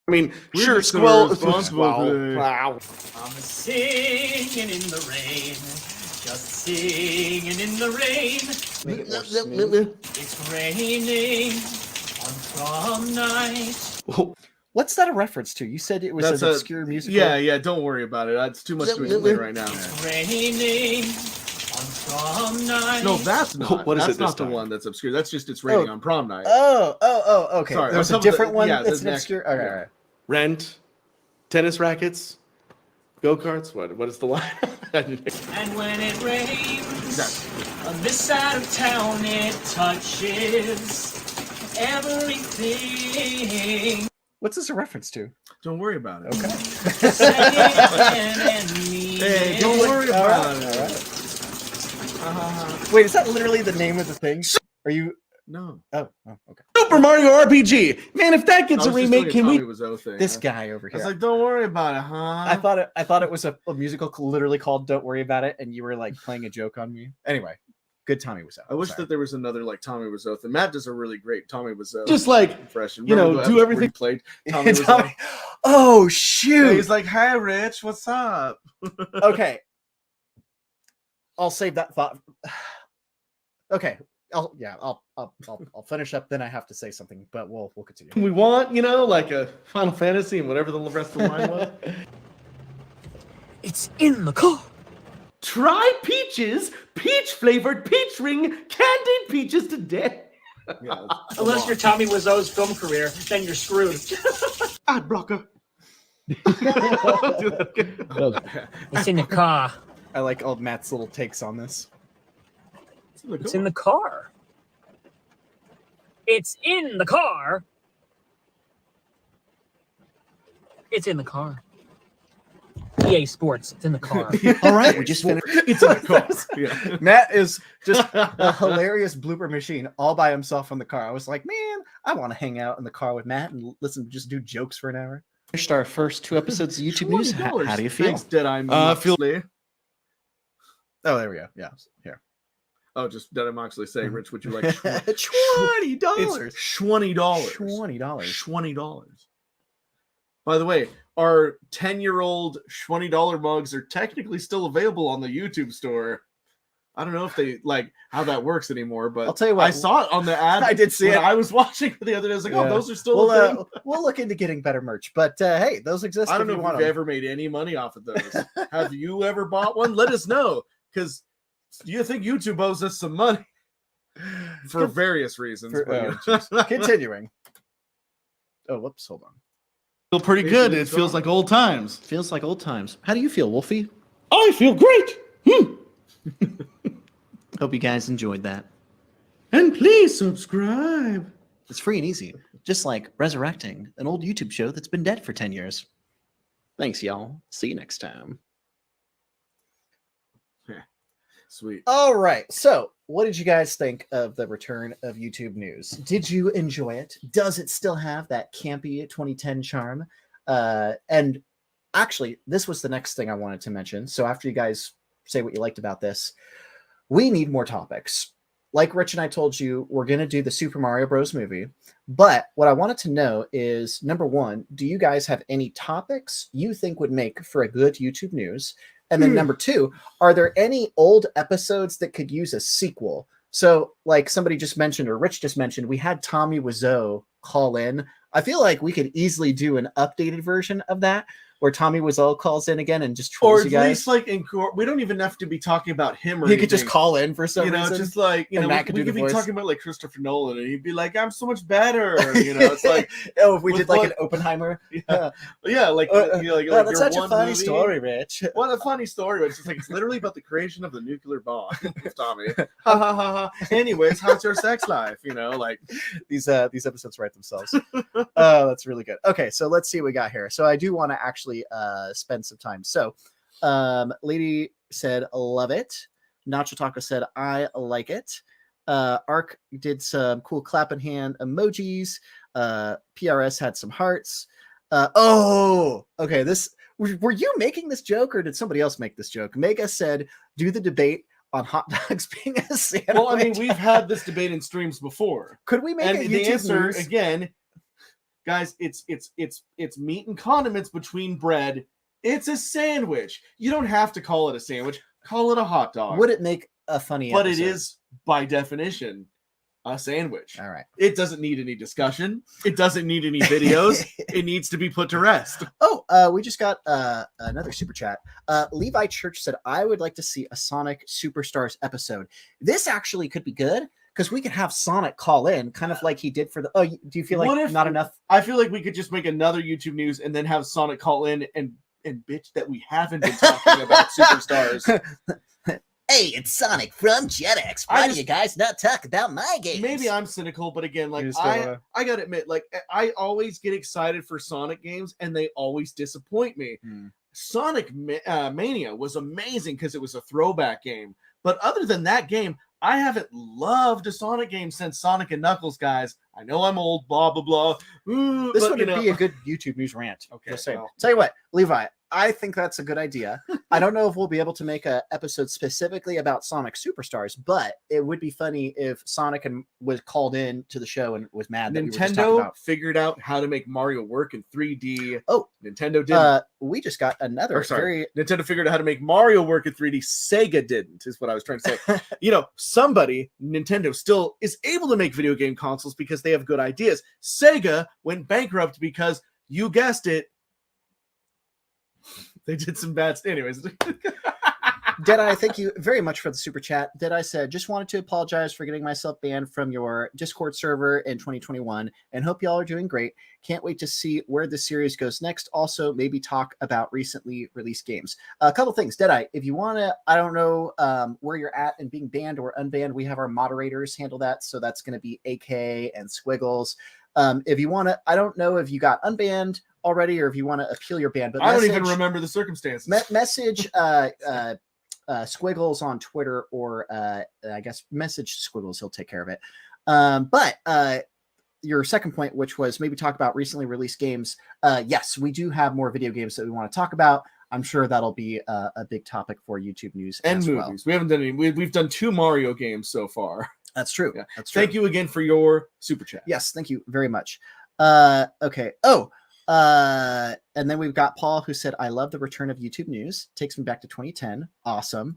mean, We're sure, just squall. responsible today. Wow. I'm singing in the rain. Just singing in the rain. Make it more smooth. It's raining on prom night. What's that a reference to? You said it was That's an a- obscure musical. Yeah, don't worry about it. It's too much to explain right now. It's raining on prom night. No, that's not. What is That's it this not the time? one that's obscure. That's just it's raining on prom night. Oh, okay. Sorry, There's on a top of the- different one yeah, that's the an next- obscure. Okay, yeah. all right. Rent, tennis rackets, go-karts. What is the line? And when it rains on this side of town, it touches everything. What's this a reference to? Don't worry about it. Okay. Hey, don't worry about it. All right. Wait, is that literally the name of the thing? Are you? No. Oh, okay. Super Mario RPG. Man, if that gets I a was just remake, doing can we? Tommy Wiseau thing. This guy over I here. was like, don't worry about it, huh? I thought it was a musical literally called "Don't Worry About It," and you were like playing a joke on me. Anyway, good Tommy Wiseau. I wish Sorry. that there was another like Tommy Wiseau thing. Matt does a really great Tommy Wiseau Just like, impression. you know, Remember the do episode where he everything- played Tommy Wiseau? Tommy- Oh Yeah, shoot! he's like, "Hi, Rich, what's up?" Okay, I'll save that thought. Okay, I'll finish up. Then I have to say something, but we'll continue. we want, you know, like a Final Fantasy and whatever the rest of the line was. It's in the car. Try peaches, peach-flavored peach ring, candied peaches to death. Yeah, Unless you're Tommy Wiseau's film career, then you're screwed. Ad blocker. It's in the car. I like all Matt's little takes on this. It's in the car. It's in the car. It's in the car. EA Sports. It's in the car. All right, we just finished. It's in the car. Yeah. Matt is just a hilarious blooper machine all by himself in the car. I was like, man, I want to hang out in the car with Matt and listen, just do jokes for an hour. Finished our first 2 episodes of YouTube News. How do you feel? Thanks, Deadeye feel- Moxley. Oh, there we go. Yeah, here. Oh, just Deadeye Moxley saying, Rich, would you like $20. It's $20. $20. By the way, our 10-year-old $20 mugs are technically still available on the YouTube store. I don't know if they like how that works anymore, but I'll tell you what, I saw it on the ad. I did see when it. I was watching the other day. I was like, oh, Yeah. those are still a thing. We'll look into getting better merch, but hey, those exist. I don't know you if want we've 'em. ever made any money off of those. Have you ever bought one? Let us know, because you think YouTube owes us some money for various reasons. but- Continuing. Oh, whoop! Hold on. Feel pretty good. It feels like old times. Feels like old times. How do you feel, Wolfie? I feel great. Hope you guys enjoyed that. And please subscribe. It's free and easy, just like resurrecting an old YouTube show that's been dead for 10 years. Thanks, y'all. See you next time. Sweet. All right. So, what did you guys think of the return of YouTube News? Did you enjoy it? Does it still have that campy 2010 charm? And actually, this was the next thing I wanted to mention. So after you guys say what you liked about this, we need more topics. Like Rich and I told you, we're going to do the Super Mario Bros. Movie. But what I wanted to know is, number one, do you guys have any topics you think would make for a good YouTube news? And then number two, are there any old episodes that could use a sequel? So like somebody just mentioned, or Rich just mentioned, we had Tommy Wiseau call in. I feel like we could easily do an updated version of that, where Tommy Wiseau calls in again and just trolls or you guys. at least like we don't even have to be talking about him or he anything. could just call in for some reason. Just like, and Matt we could be talking about like Christopher Nolan and he'd be like, I'm so much better. It's like, oh, if we did like an Oppenheimer. Yeah, like, that's such a funny story, Rich. What a funny story. It's just like, it's literally about the creation of the nuclear bomb. Tommy. Ha ha ha ha. Anyways, how's your sex life? Like these episodes write themselves. Oh, that's really good. Okay, so let's see what we got here. So I do want to actually spend some time. So Lady said love it. Nacho Taco said I like it. Ark did some cool clap in hand emojis. PRS had some hearts. Okay, this were you making this joke or did somebody else make this joke? Mega said do the debate on hot dogs being a sandwich. Well, I mean, we've had this debate in streams before. Could we make and a the YouTube answer news? Again, guys, it's meat and condiments between bread. It's a sandwich. You don't have to call it a sandwich. Call it a hot dog. Would it make a funny But episode? it is, by definition, a sandwich. All right. It doesn't need any discussion. It doesn't need any videos. It needs to be put to rest. Oh, we just got another super chat. Levi Church said, I would like to see a Sonic Superstars episode. This actually could be good because we could have Sonic call in, kind of like he did for the... Oh, do you feel like not enough? I feel like we could just make another YouTube news and then have Sonic call in and bitch that we haven't been talking about Superstars. Hey, it's Sonic from JetX. Why do you guys not talk about my games? Maybe I'm cynical, but again, like I gotta admit, like I always get excited for Sonic games, and they always disappoint me. Sonic Mania was amazing because it was a throwback game, but other than that game, I haven't loved a Sonic game since Sonic and Knuckles, guys. I know I'm old, blah blah blah. This would be a good YouTube news rant. Okay, just saying. Tell you what, Levi, I think that's a good idea. I don't know if we'll be able to make an episode specifically about Sonic Superstars, but it would be funny if Sonic was called in to the show and was mad that we were just talking Nintendo about. figured out how to make Mario work in 3D. Oh, Nintendo didn't. We just got another. Nintendo figured out how to make Mario work in 3D. Sega didn't, is what I was trying to say. Somebody, Nintendo, still is able to make video game consoles because they have good ideas. Sega went bankrupt because, you guessed it, they did some bad stuff. Anyways. Deadeye, thank you very much for the super chat. Deadeye said, just wanted to apologize for getting myself banned from your Discord server in 2021 and hope y'all are doing great. Can't wait to see where the series goes next. Also, maybe talk about recently released games. A couple things. Deadeye, if you want to, I don't know where you're at and being banned or unbanned, we have our moderators handle that. So that's going to be AK and Squiggles. If you want to, I don't know if you got unbanned already or if you want to appeal your ban, but I don't even remember the circumstances. Message Squiggles on Twitter, or I guess message Squiggles, he'll take care of it. But your second point, which was maybe talk about recently released games, yes, we do have more video games that we want to talk about. I'm sure that'll be a big topic for YouTube news and as movies. Well. We haven't done any. We've done 2 Mario games so far. That's true. Yeah. That's true. Thank you again for your super chat. Yes, thank you very much. Okay. And then we've got Paul who said, I love the return of YouTube news. Takes me back to 2010. Awesome.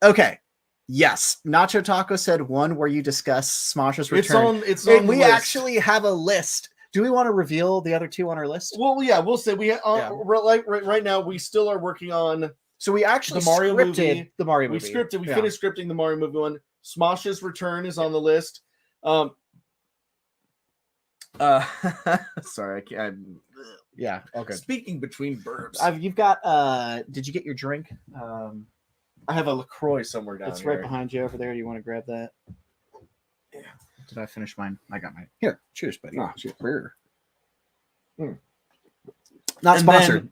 Okay. Yes. Nacho Taco said one where you discuss Smosh's return. It's on we the list. actually have a list. Do we want to reveal the other 2 on our list? Well, yeah, we'll say right now we still are working on. So we actually the Mario scripted movie. The Mario movie. We finished scripting the Mario movie one. Smosh's return is on the list. Sorry, I can't. Yeah. Okay. Speaking between burps. You've got. Did you get your drink? I have a LaCroix somewhere down It's here. right behind you over there. You want to grab that? Yeah. Did I finish mine? I got mine. Here. Cheers, buddy. Cheers. Not And sponsored.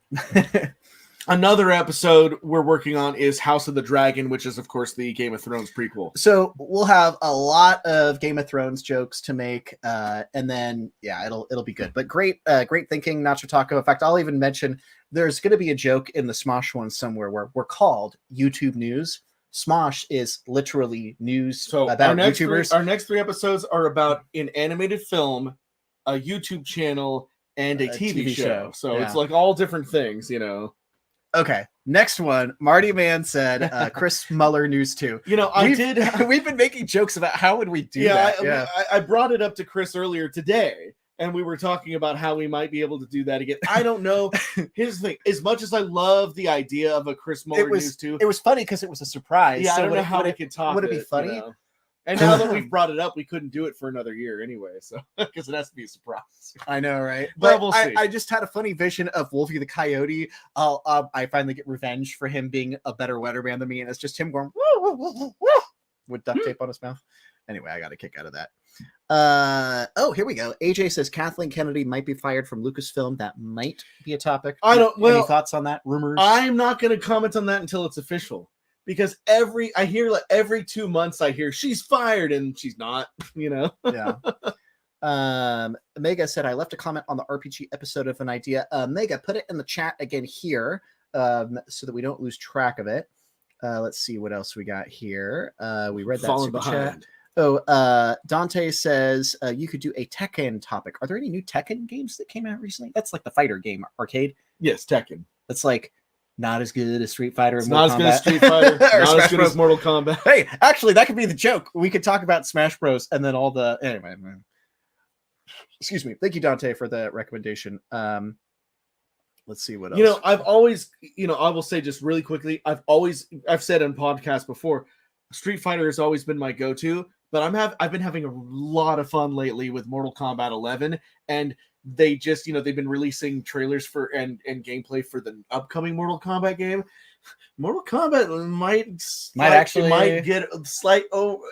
Another episode we're working on is House of the Dragon, which is, of course, the Game of Thrones prequel. So we'll have a lot of Game of Thrones jokes to make, and then it'll be good. But great thinking, Nacho Taco. In fact, I'll even mention there's going to be a joke in the Smosh one somewhere where we're called YouTube News. Smosh is literally news about YouTubers. Our next 3 episodes are about an animated film, a YouTube channel, and a TV show. So it's like all different things, you know. Okay, next one. Marty Man said Chris Muller News 2. You know, we've been making jokes about how would we do that. I brought it up to Chris earlier today, and we were talking about how we might be able to do that again. I don't know. Here's the thing. As much as I love the idea of a Chris Muller News 2. It was funny because it was a surprise. Yeah, so I don't know how we could top it. Would it be funny? You know? And now that we've brought it up, we couldn't do it for another year anyway, so because it has to be a surprise. I know, right? But we'll see. I just had a funny vision of Wolfie the Coyote. I finally get revenge for him being a better weatherman than me, and it's just him going woo, woo, woo, woo, woo, with duct tape on his mouth. Anyway, I got a kick out of that. Here we go. AJ says Kathleen Kennedy might be fired from Lucasfilm. That might be a topic. Any thoughts on that? Rumors? I'm not going to comment on that until it's official. Because every 2 months I hear she's fired and she's not, you know. Yeah. Mega said I left a comment on the RPG episode of an idea. Mega, put it in the chat again here, so that we don't lose track of it. Let's see what else we got here. We read that super chat. Oh, Dante says you could do a Tekken topic. Are there any new Tekken games that came out recently? That's like the fighter game arcade. Yes, Tekken. It's like not as good as Street Fighter. It's not as good as Street Fighter. Not as good as Mortal Kombat. Hey, actually, that could be the joke. We could talk about Smash Bros. And then all the anyway. Excuse me. Thank you, Dante, for the recommendation. Let's see what else. You know, I've always, I will say just really quickly. I've said on podcasts before, Street Fighter has always been my go-to. But I've been having a lot of fun lately with Mortal Kombat 11, and they just, they've been releasing trailers for and gameplay for the upcoming Mortal Kombat game. Mortal Kombat might get a slight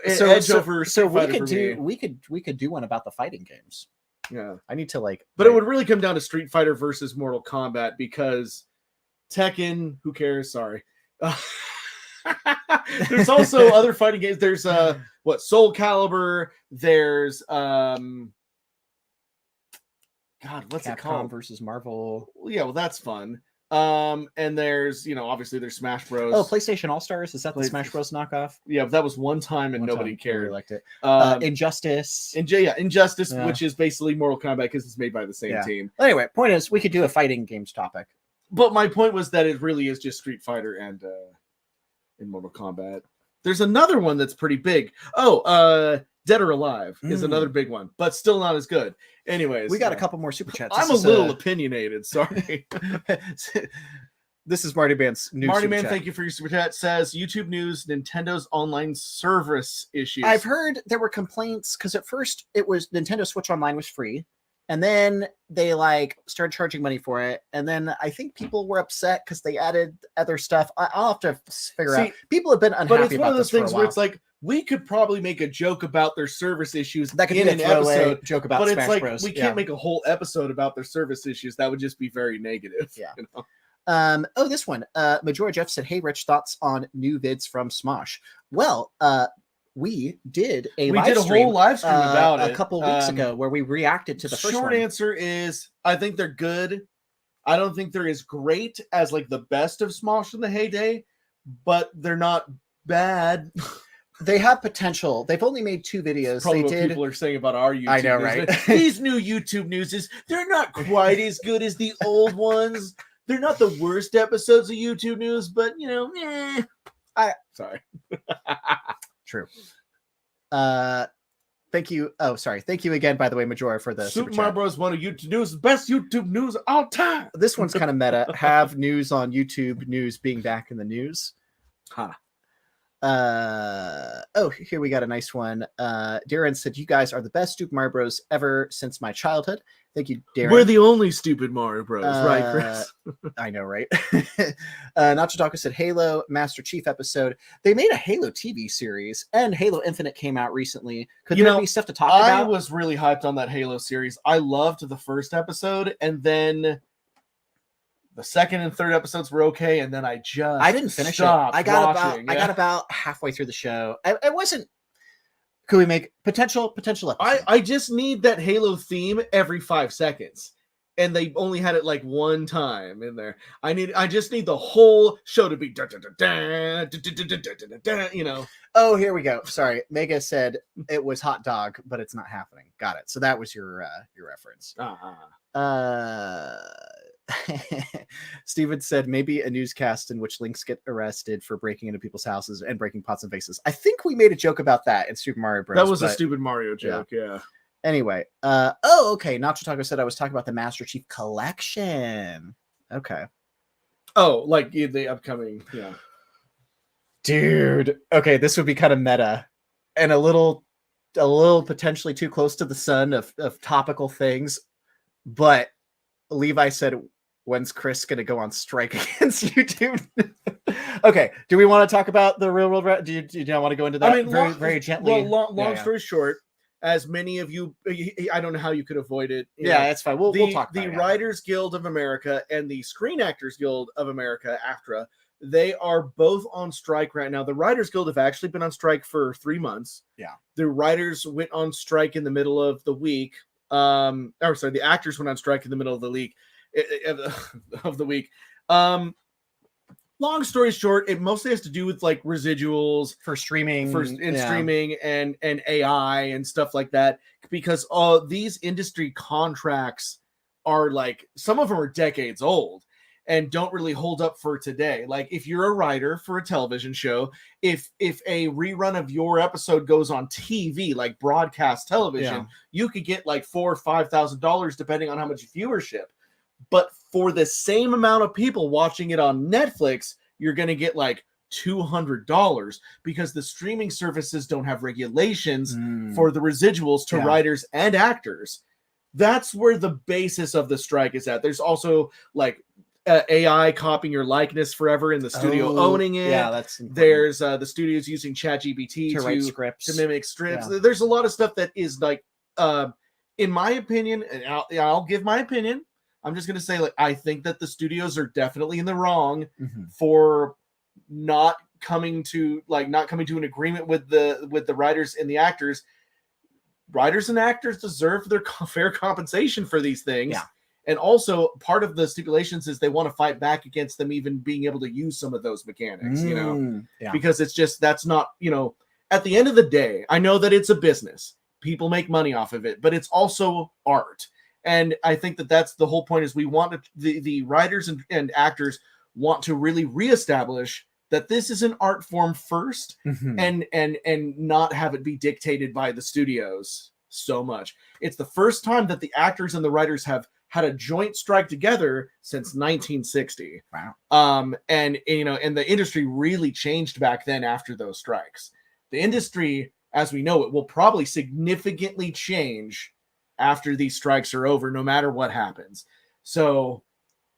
edge over. So we could do one about the fighting games. Yeah, I need to but it would really come down to Street Fighter versus Mortal Kombat because Tekken. Who cares? Sorry. There's also other fighting games. There's Soul Calibur. There's God, what's Capcom it called? Versus Marvel. Yeah, well, that's fun. And there's, obviously there's Smash Bros. Oh, PlayStation All Stars. Is that the Smash Bros knockoff? Yeah, that was one time and nobody cared. Liked it. Injustice. Injustice, which is basically Mortal Kombat because it's made by the same team. Anyway, point is, we could do a fighting games topic. But my point was that it really is just Street Fighter and Mortal Kombat. There's another one that's pretty big. Dead or Alive is another big one, but still not as good. Anyways, we got a couple more super chats. I'm a little opinionated. Sorry. This is Marty Man's new Marty super Man, chat. thank you for your super chat. Says YouTube News, Nintendo's online service issues. I've heard there were complaints because at first it was Nintendo Switch Online was free, and then they started charging money for it, and then I think people were upset because they added other stuff. I'll have to figure out. People have been unhappy but it's about one of those this things for a where while. it's like we could probably make a joke about their service issues that could in be an a throwaway episode joke about but Smash it's like Bros. We can't make a whole episode about their service issues. That would just be very negative. Yeah. You know? This one. Majora Jeff said, "Hey, Rich, thoughts on new vids from Smosh?" Well, we did a whole live stream about it a couple weeks ago where we reacted to the first one. Short answer is I think they're good. I don't think they're as great as the best of Smosh in the heyday, but they're not bad. They have potential. They've only made 2 videos. Probably what people are saying about our YouTube. I know, news. right? These new YouTube news they're not quite as good as the old ones. They're not the worst episodes of YouTube news, but sorry. True. Thank you. Oh, sorry. Thank you again, by the way, Majora, for the Super Mario Bros. One of YouTube news, best YouTube news of all time. This one's kind of meta. Have news on YouTube news being back in the news. Here we got a nice one. Darren said, "You guys are the best Super Mario Bros. Ever since my childhood." Thank you, Darren. We're the only stupid Mario Bros, right, Chris? I know, right? Nacho Taco said, "Halo Master Chief episode. They made a Halo TV series, and Halo Infinite came out recently. Could there be stuff to talk about?" I was really hyped on that Halo series. I loved the first episode, and then The second and third episodes were okay, and then I didn't finish it. stopped I got watching. I got about halfway through the show. I wasn't. Could we make potential episode? I just need that Halo theme every 5 seconds. And they only had it like one time in there. I just need the whole show to be you know. Oh, here we go. Sorry. Mega said it was hot dog, but it's not happening. Got it. So that was your reference. Steven said maybe a newscast in which Links get arrested for breaking into people's houses and breaking pots and vases. I think we made a joke about that in Super Mario Bros. That was a stupid Mario joke, yeah. Anyway, okay. Nacho Taco said I was talking about the Master Chief Collection. Okay. Oh, like the upcoming, yeah. Dude. Okay, this would be kind of meta and a little potentially too close to the sun of topical things. But Levi said, when's Chris going to go on strike against YouTube? Okay. Do we want to talk about the real world? Do you not want to go into that very gently? Well, long story short, as many of you, I don't know how you could avoid it. Yeah, it's fine. We'll talk about the it. Writers Guild of America and the Screen Actors Guild of America, AFTRA, they are both on strike right now. The Writers Guild have actually been on strike for 3 months. Yeah. The writers went on strike in the middle of the week. The actors went on strike in the middle of the week. Long story short, it mostly has to do with like residuals for streaming, streaming and AI and stuff like that. Because these industry contracts are like, some of them are decades old and don't really hold up for today. Like if you're a writer for a television show, if a rerun of your episode goes on TV, like broadcast television, you could get like $4,000 or $5,000 depending on how much viewership. But for the same amount of people watching it on Netflix, you're going to get like $200 because the streaming services don't have regulations for the residuals to writers and actors. That's where the basis of the strike is at. There's also like AI copying your likeness forever in the studio, owning it. Yeah, that's important. There's the studios using ChatGPT to write scripts, to mimic scripts. Yeah. There's a lot of stuff that is like, in my opinion, and I'll give my opinion. I'm just going to say, like, I think that the studios are definitely in the wrong for not coming to an agreement with the writers and the actors. Writers and actors deserve their fair compensation for these things. Yeah. And also part of the stipulations is they want to fight back against them even being able to use some of those mechanics, because it's just, that's not, at the end of the day, I know that it's a business. People make money off of it, but it's also art. And I think that that's the whole point, is we want the writers and actors want to really reestablish that this is an art form first, and not have it be dictated by the studios so much. It's the first time that the actors and the writers have had a joint strike together since 1960. Wow. And the industry really changed back then after those strikes. The industry, as we know it, will probably significantly change after these strikes are over, no matter what happens. So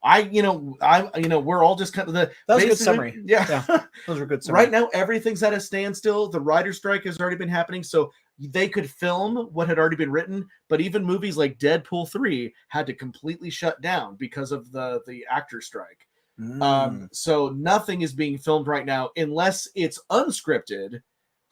we're all just kind of that was a good summary. Yeah. Those were good summary. Right now, everything's at a standstill. The writer's strike has already been happening, so they could film what had already been written, but even movies like Deadpool 3 had to completely shut down because of the actor strike. So nothing is being filmed right now unless it's unscripted,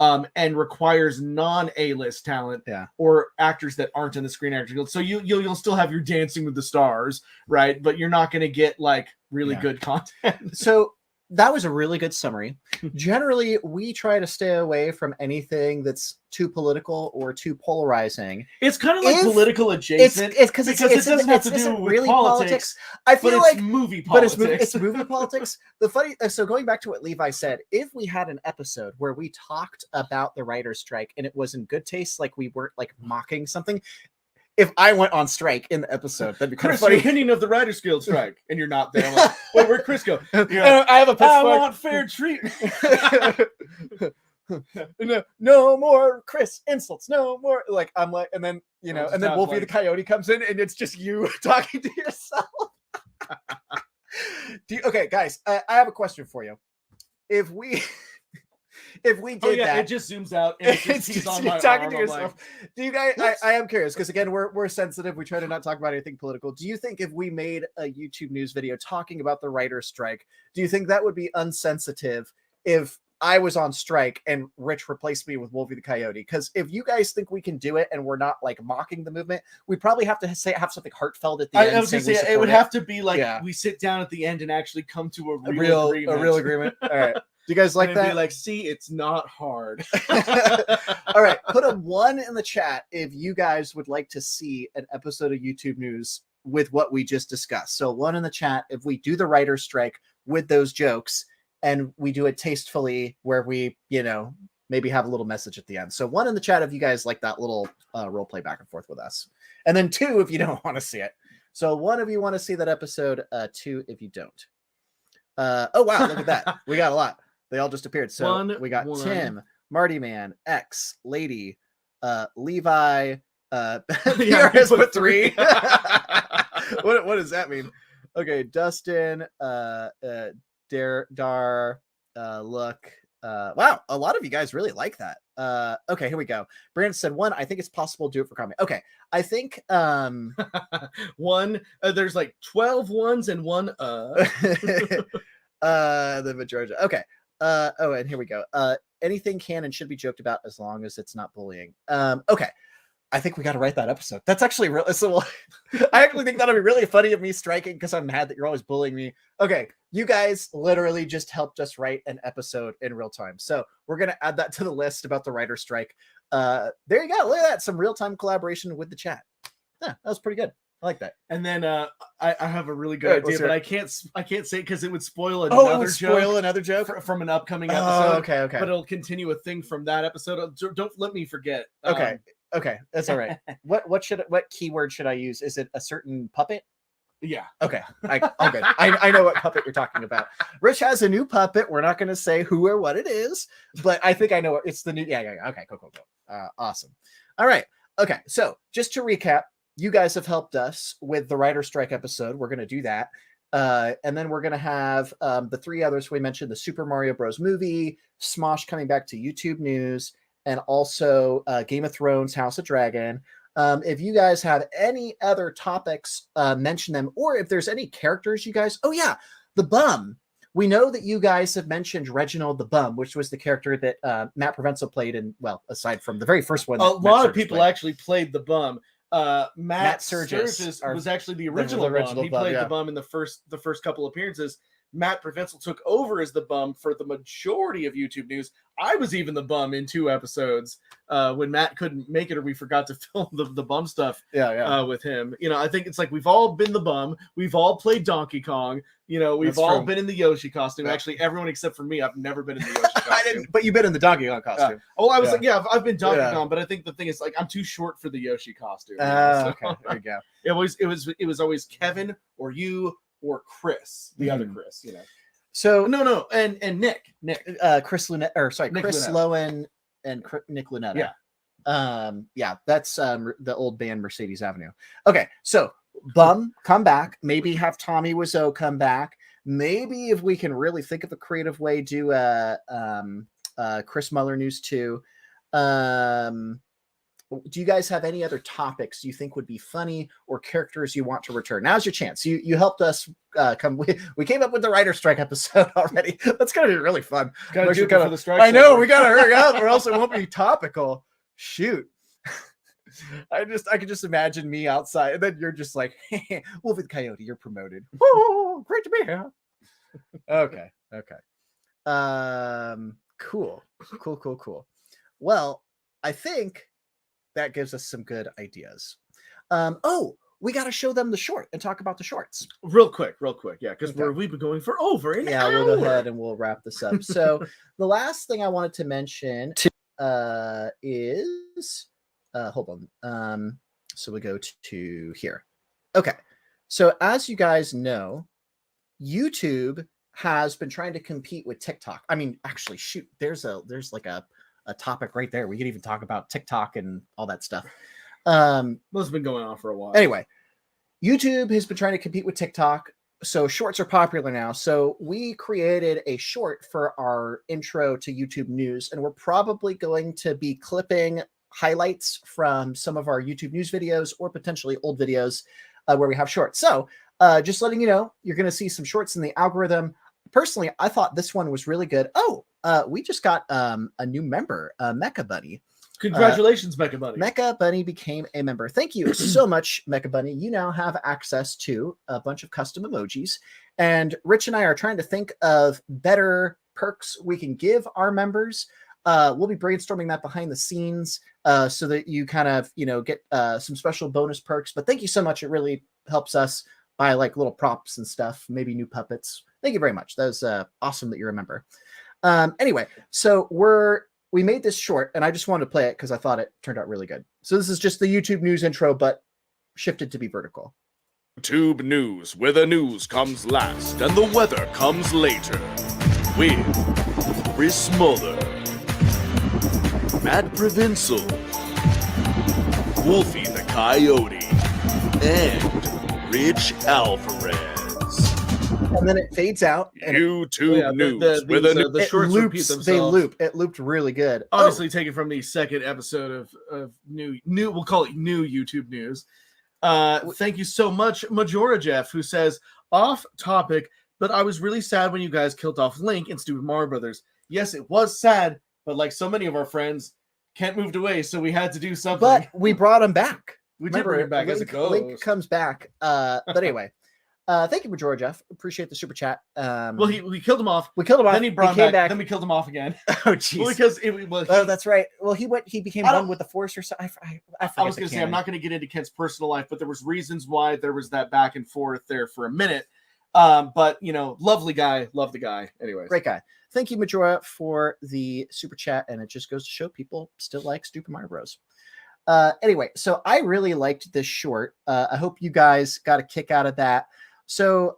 and requires non-A-list talent or actors that aren't in the Screen Actors Guild. So you'll still have your Dancing with the Stars, right? But you're not going to get like really good content. So that was a really good summary. Generally, we try to stay away from anything that's too political or too polarizing. It's kind of like political adjacent. It's because it doesn't have to do with really politics. I feel like movie politics. But it's movie politics. So going back to what Levi said, if we had an episode where we talked about the writer's strike and it was in good taste, like we weren't like mocking something. If I went on strike in the episode, that'd be kind of funny. Opinion of the Writers Guild strike, and you're not there. I'm like, wait, where'd Chris go? I have a pitchfork. I want fair treatment. No more Chris insults. No more. Like I'm like, and then and then Wolfie the Coyote comes in, and it's just you talking to yourself. Okay, guys, I have a question for you. if we did Oh yeah, that, it just zooms out and it's just, he's on my talking arm. to I'm yourself. like, Do you guys? I am curious because again, we're sensitive. We try to not talk about anything political. Do you think if we made a YouTube news video talking about the writer's strike, do you think that would be unsensitive if I was on strike and Rich replaced me with Wolfie the Coyote? Because if you guys think we can do it and we're not like mocking the movement, we probably have to have something heartfelt at the end. I was gonna say it would have to be like we sit down at the end and actually come to a real agreement. All right. Do you guys like that? Be like, see, it's not hard. All right. Put a 1 in the chat if you guys would like to see an episode of YouTube News with what we just discussed. So 1 in the chat if we do the writer's strike with those jokes and we do it tastefully where we, maybe have a little message at the end. So 1 in the chat if you guys like that little role play back and forth with us. And then 2 if you don't want to see it. So 1 if you want to see that episode, 2 if you don't. Oh, wow. Look at that. We got a lot. They all just appeared. So we got Tim, Marty Man, X, Lady, Levi, PRS with 3. What does that mean? Okay, Dustin, Dar, look. Wow, a lot of you guys really like that. Okay, here we go. Brandon said 1. I think it's possible to do it for comedy. Okay, I think 1. There's like 12 ones and 1. The Georgia. Okay. Oh, and here we go. Anything can and should be joked about as long as it's not bullying. Okay. I think we got to write that episode. That's actually real. So I actually think that'll be really funny of me striking because I'm mad that you're always bullying me. Okay. You guys literally just helped us write an episode in real time. So we're going to add that to the list about the writer's strike. There you go. Look at that. Some real-time collaboration with the chat. Yeah, that was pretty good. I like that. And then I have a really good idea, but I can't say because it would spoil another joke from an upcoming episode. Okay. But it'll continue a thing from that episode. Don't let me forget. Okay, that's all right. What keyword should I use? Is it a certain puppet? Yeah. Okay. I know what puppet you're talking about. Rich has a new puppet. We're not going to say who or what it is, but I think I know it's the new. Yeah. Okay. Cool. Awesome. All right. Okay. So just to recap, you guys have helped us with the writer strike episode. We're going to do that. And then we're going to have the 3 others we mentioned, the Super Mario Bros. Movie, Smosh coming back to YouTube News, and also Game of Thrones, House of Dragon. If you guys have any other topics, mention them. Or if there's any characters you guys... Oh, yeah, the Bum. We know that you guys have mentioned Reginald the Bum, which was the character that Matt Provenzo played in, well, aside from the very first one. A lot of people actually played the Bum. Matt Sturgis was actually the original Bum. He played the Bum in the first couple appearances. Matt Provenzo took over as the Bum for the majority of YouTube News. I was even the Bum in 2 episodes when Matt couldn't make it or we forgot to film the Bum stuff with him. I think it's like we've all been the Bum. We've all played Donkey Kong. We've all been in the Yoshi costume. Yeah. Actually, everyone except for me, I've never been in the Yoshi costume. But you've been in the Donkey Kong costume. I was like, I've been Donkey Kong, but I think the thing is like I'm too short for the Yoshi costume. Okay, there you go. It was always Kevin or you or Chris, the other Chris, So no, and Nick, Chris Lunette, or sorry, Nick Chris Lowen and Nick Lunetta. Yeah. That's the old band Mercedes Avenue. Okay, so Bum come back. Maybe have Tommy Wiseau come back. Maybe if we can really think of a creative way, do Chris Muller News 2. Do you guys have any other topics you think would be funny or characters you want to return? Now's your chance. You helped us we came up with the writer strike episode already. That's gonna be really fun. For the strike. I know we gotta hurry up or else it won't be topical. Shoot. I could just imagine me outside and then you're just like, hey, Wolfie the Coyote, you're promoted. Woo, great to be here. Okay. Cool. Well, I think that gives us some good ideas. We got to show them the short and talk about the shorts. Real quick. Yeah, because we've been going for over an hour. We'll go ahead and we'll wrap this up. So the last thing I wanted to mention is, hold on. So we go to here. Okay. So as you guys know, YouTube has been trying to compete with TikTok. I mean, actually, shoot, there's like a topic right there. We could even talk about TikTok and all that stuff. Those have been going on for a while. Anyway, YouTube has been trying to compete with TikTok so shorts are popular now. So we created a short for our intro to YouTube news, and we're probably going to be clipping highlights from some of our YouTube news videos or potentially old videos where we have shorts. So just letting you know, you're going to see some shorts in the algorithm. Personally, I thought this one was really good. Oh, we just got a new member, Mecha Bunny. Congratulations, Mecha Bunny. Mecha Bunny became a member. Thank you so much, Mecha Bunny. You now have access to a bunch of custom emojis. And Rich and I are trying to think of better perks we can give our members. We'll be brainstorming that behind the scenes so that you kind of, get some special bonus perks. But thank you so much. It really helps us buy like little props and stuff, maybe new puppets. Thank you very much. That was awesome that you remember. Anyway, so we made this short, and I just wanted to play it because I thought it turned out really good. So this is just the YouTube news intro, but shifted to be vertical. YouTube news, where the news comes last and the weather comes later. With Chris Muller, Matt Provincial, Wolfie the Coyote, and Rich Alvarez. And then it fades out. And YouTube news, where the shorts repeat themselves. They loop. It looped really good. Obviously taken from the second episode of new, we'll call it new YouTube news. Thank you so much, Majora Jeff, who says, off topic, but I was really sad when you guys killed off Link in Stupid Mario Brothers. Yes, it was sad, but like so many of our friends, Kent moved away, so we had to do something. But we brought him back. We did bring him back as a ghost. Link comes back. But anyway. Thank you, Majora Jeff. Appreciate the super chat. Well, we killed him off. We killed him off. Then he brought him back. Then we killed him off again. Oh, jeez. Well, because that's right. Well, he became one with the Force or something. I was going to say, I'm not going to get into Kent's personal life, but there was reasons why there was that back and forth there for a minute. But lovely guy, love the guy. Anyways, great guy. Thank you, Majora, for the super chat, and it just goes to show people still like Stupid Mario Bros. Anyway, so I really liked this short. I hope you guys got a kick out of that. So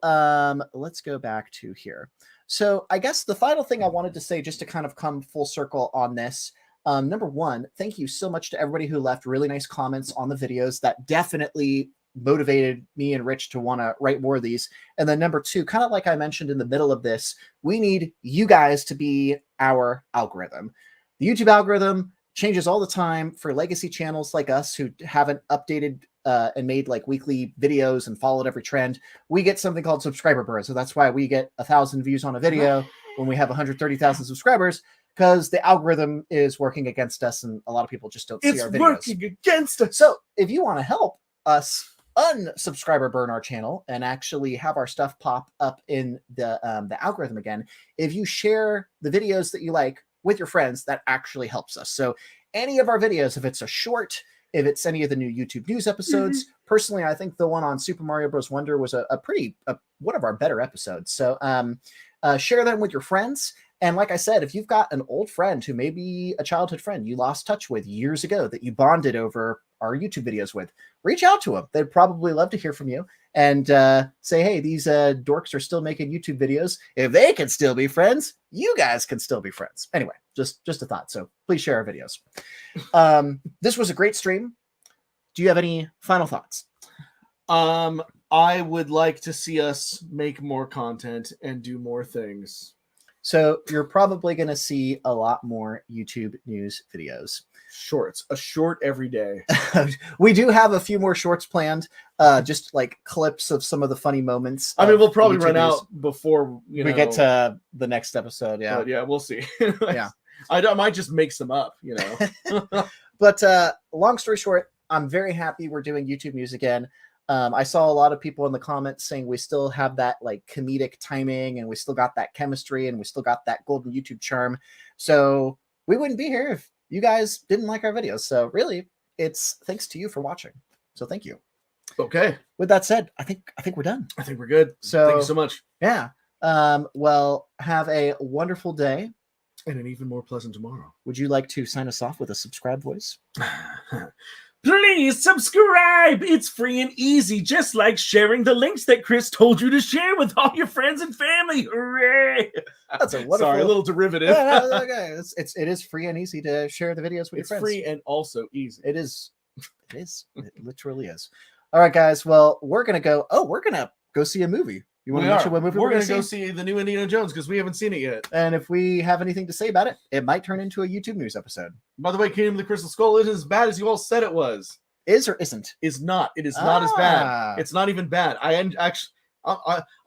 let's go back to here. So I guess the final thing I wanted to say, just to kind of come full circle on this, number one, thank you so much to everybody who left really nice comments on the videos. That definitely motivated me and Rich to want to write more of these. And then number two, kind of like I mentioned in the middle of this, we need you guys to be our algorithm. The YouTube algorithm changes all the time for legacy channels like us who haven't updated and made like weekly videos and followed every trend. We get something called subscriber burn. So that's why we get 1,000 views on a video when we have 130,000 subscribers, because the algorithm is working against us and a lot of people just don't see our videos. It's working against us. So if you want to help us unsubscriber burn our channel and actually have our stuff pop up in the algorithm again, if you share the videos that you like with your friends, that actually helps us. So any of our videos, if it's a short, if it's any of the new YouTube news episodes, personally, I think the one on Super Mario Bros. Wonder was a pretty one of our better episodes. So share them with your friends. And like I said, if you've got an old friend who may be a childhood friend you lost touch with years ago that you bonded over our YouTube videos with, reach out to them. They'd probably love to hear from you and say, hey, these dorks are still making YouTube videos. If they can still be friends, you guys can still be friends. Anyway, just a thought. So please share our videos. This was a great stream. Do you have any final thoughts? I would like to see us make more content and do more things. So you're probably going to see a lot more YouTube news videos. Shorts, a short every day. We do have a few more shorts planned, just like clips of some of the funny moments. I mean, we'll probably run out before we get to the next episode. Yeah, but yeah, we'll see. Yeah, I might just make some up, But long story short, I'm very happy we're doing YouTube news again. I saw a lot of people in the comments saying we still have that like comedic timing and we still got that chemistry and we still got that golden YouTube charm. So we wouldn't be here if you guys didn't like our videos. So really, it's thanks to you for watching. So thank you. Okay. With that said, I think we're done. I think we're good. So thank you so much. Yeah. Well, have a wonderful day. And an even more pleasant tomorrow. Would you like to sign us off with a subscribe voice? Please subscribe. It's free and easy, just like sharing the links that Chris told you to share with all your friends and family. Hooray! That's a wonderful. Sorry, a little derivative. Yeah, no, okay. It is free and easy to share the videos with your friends. It's free and also easy. It is. It literally is. All right, guys. Well, we're gonna go. Oh, we're gonna go see a movie. You want to mention what movie We're going gonna go see the new Indiana Jones because we haven't seen it yet. And if we have anything to say about it, it might turn into a YouTube news episode. By the way, Kingdom of the Crystal Skull isn't as bad as you all said it was. Is or isn't? Is not. It is not as bad. It's not even bad. I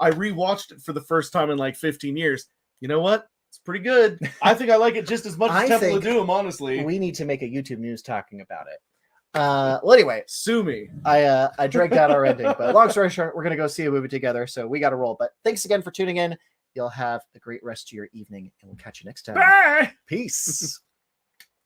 rewatched it for the first time in like 15 years. You know what? It's pretty good. I think I like it just as much as Temple of Doom, honestly. We need to make a YouTube news talking about it. Well, anyway, sue me. I dragged out our ending, but long story short, we're gonna go see a movie together, so we got to roll. But thanks again for tuning in. You'll have a great rest of your evening, and we'll catch you next time. Bye. Peace.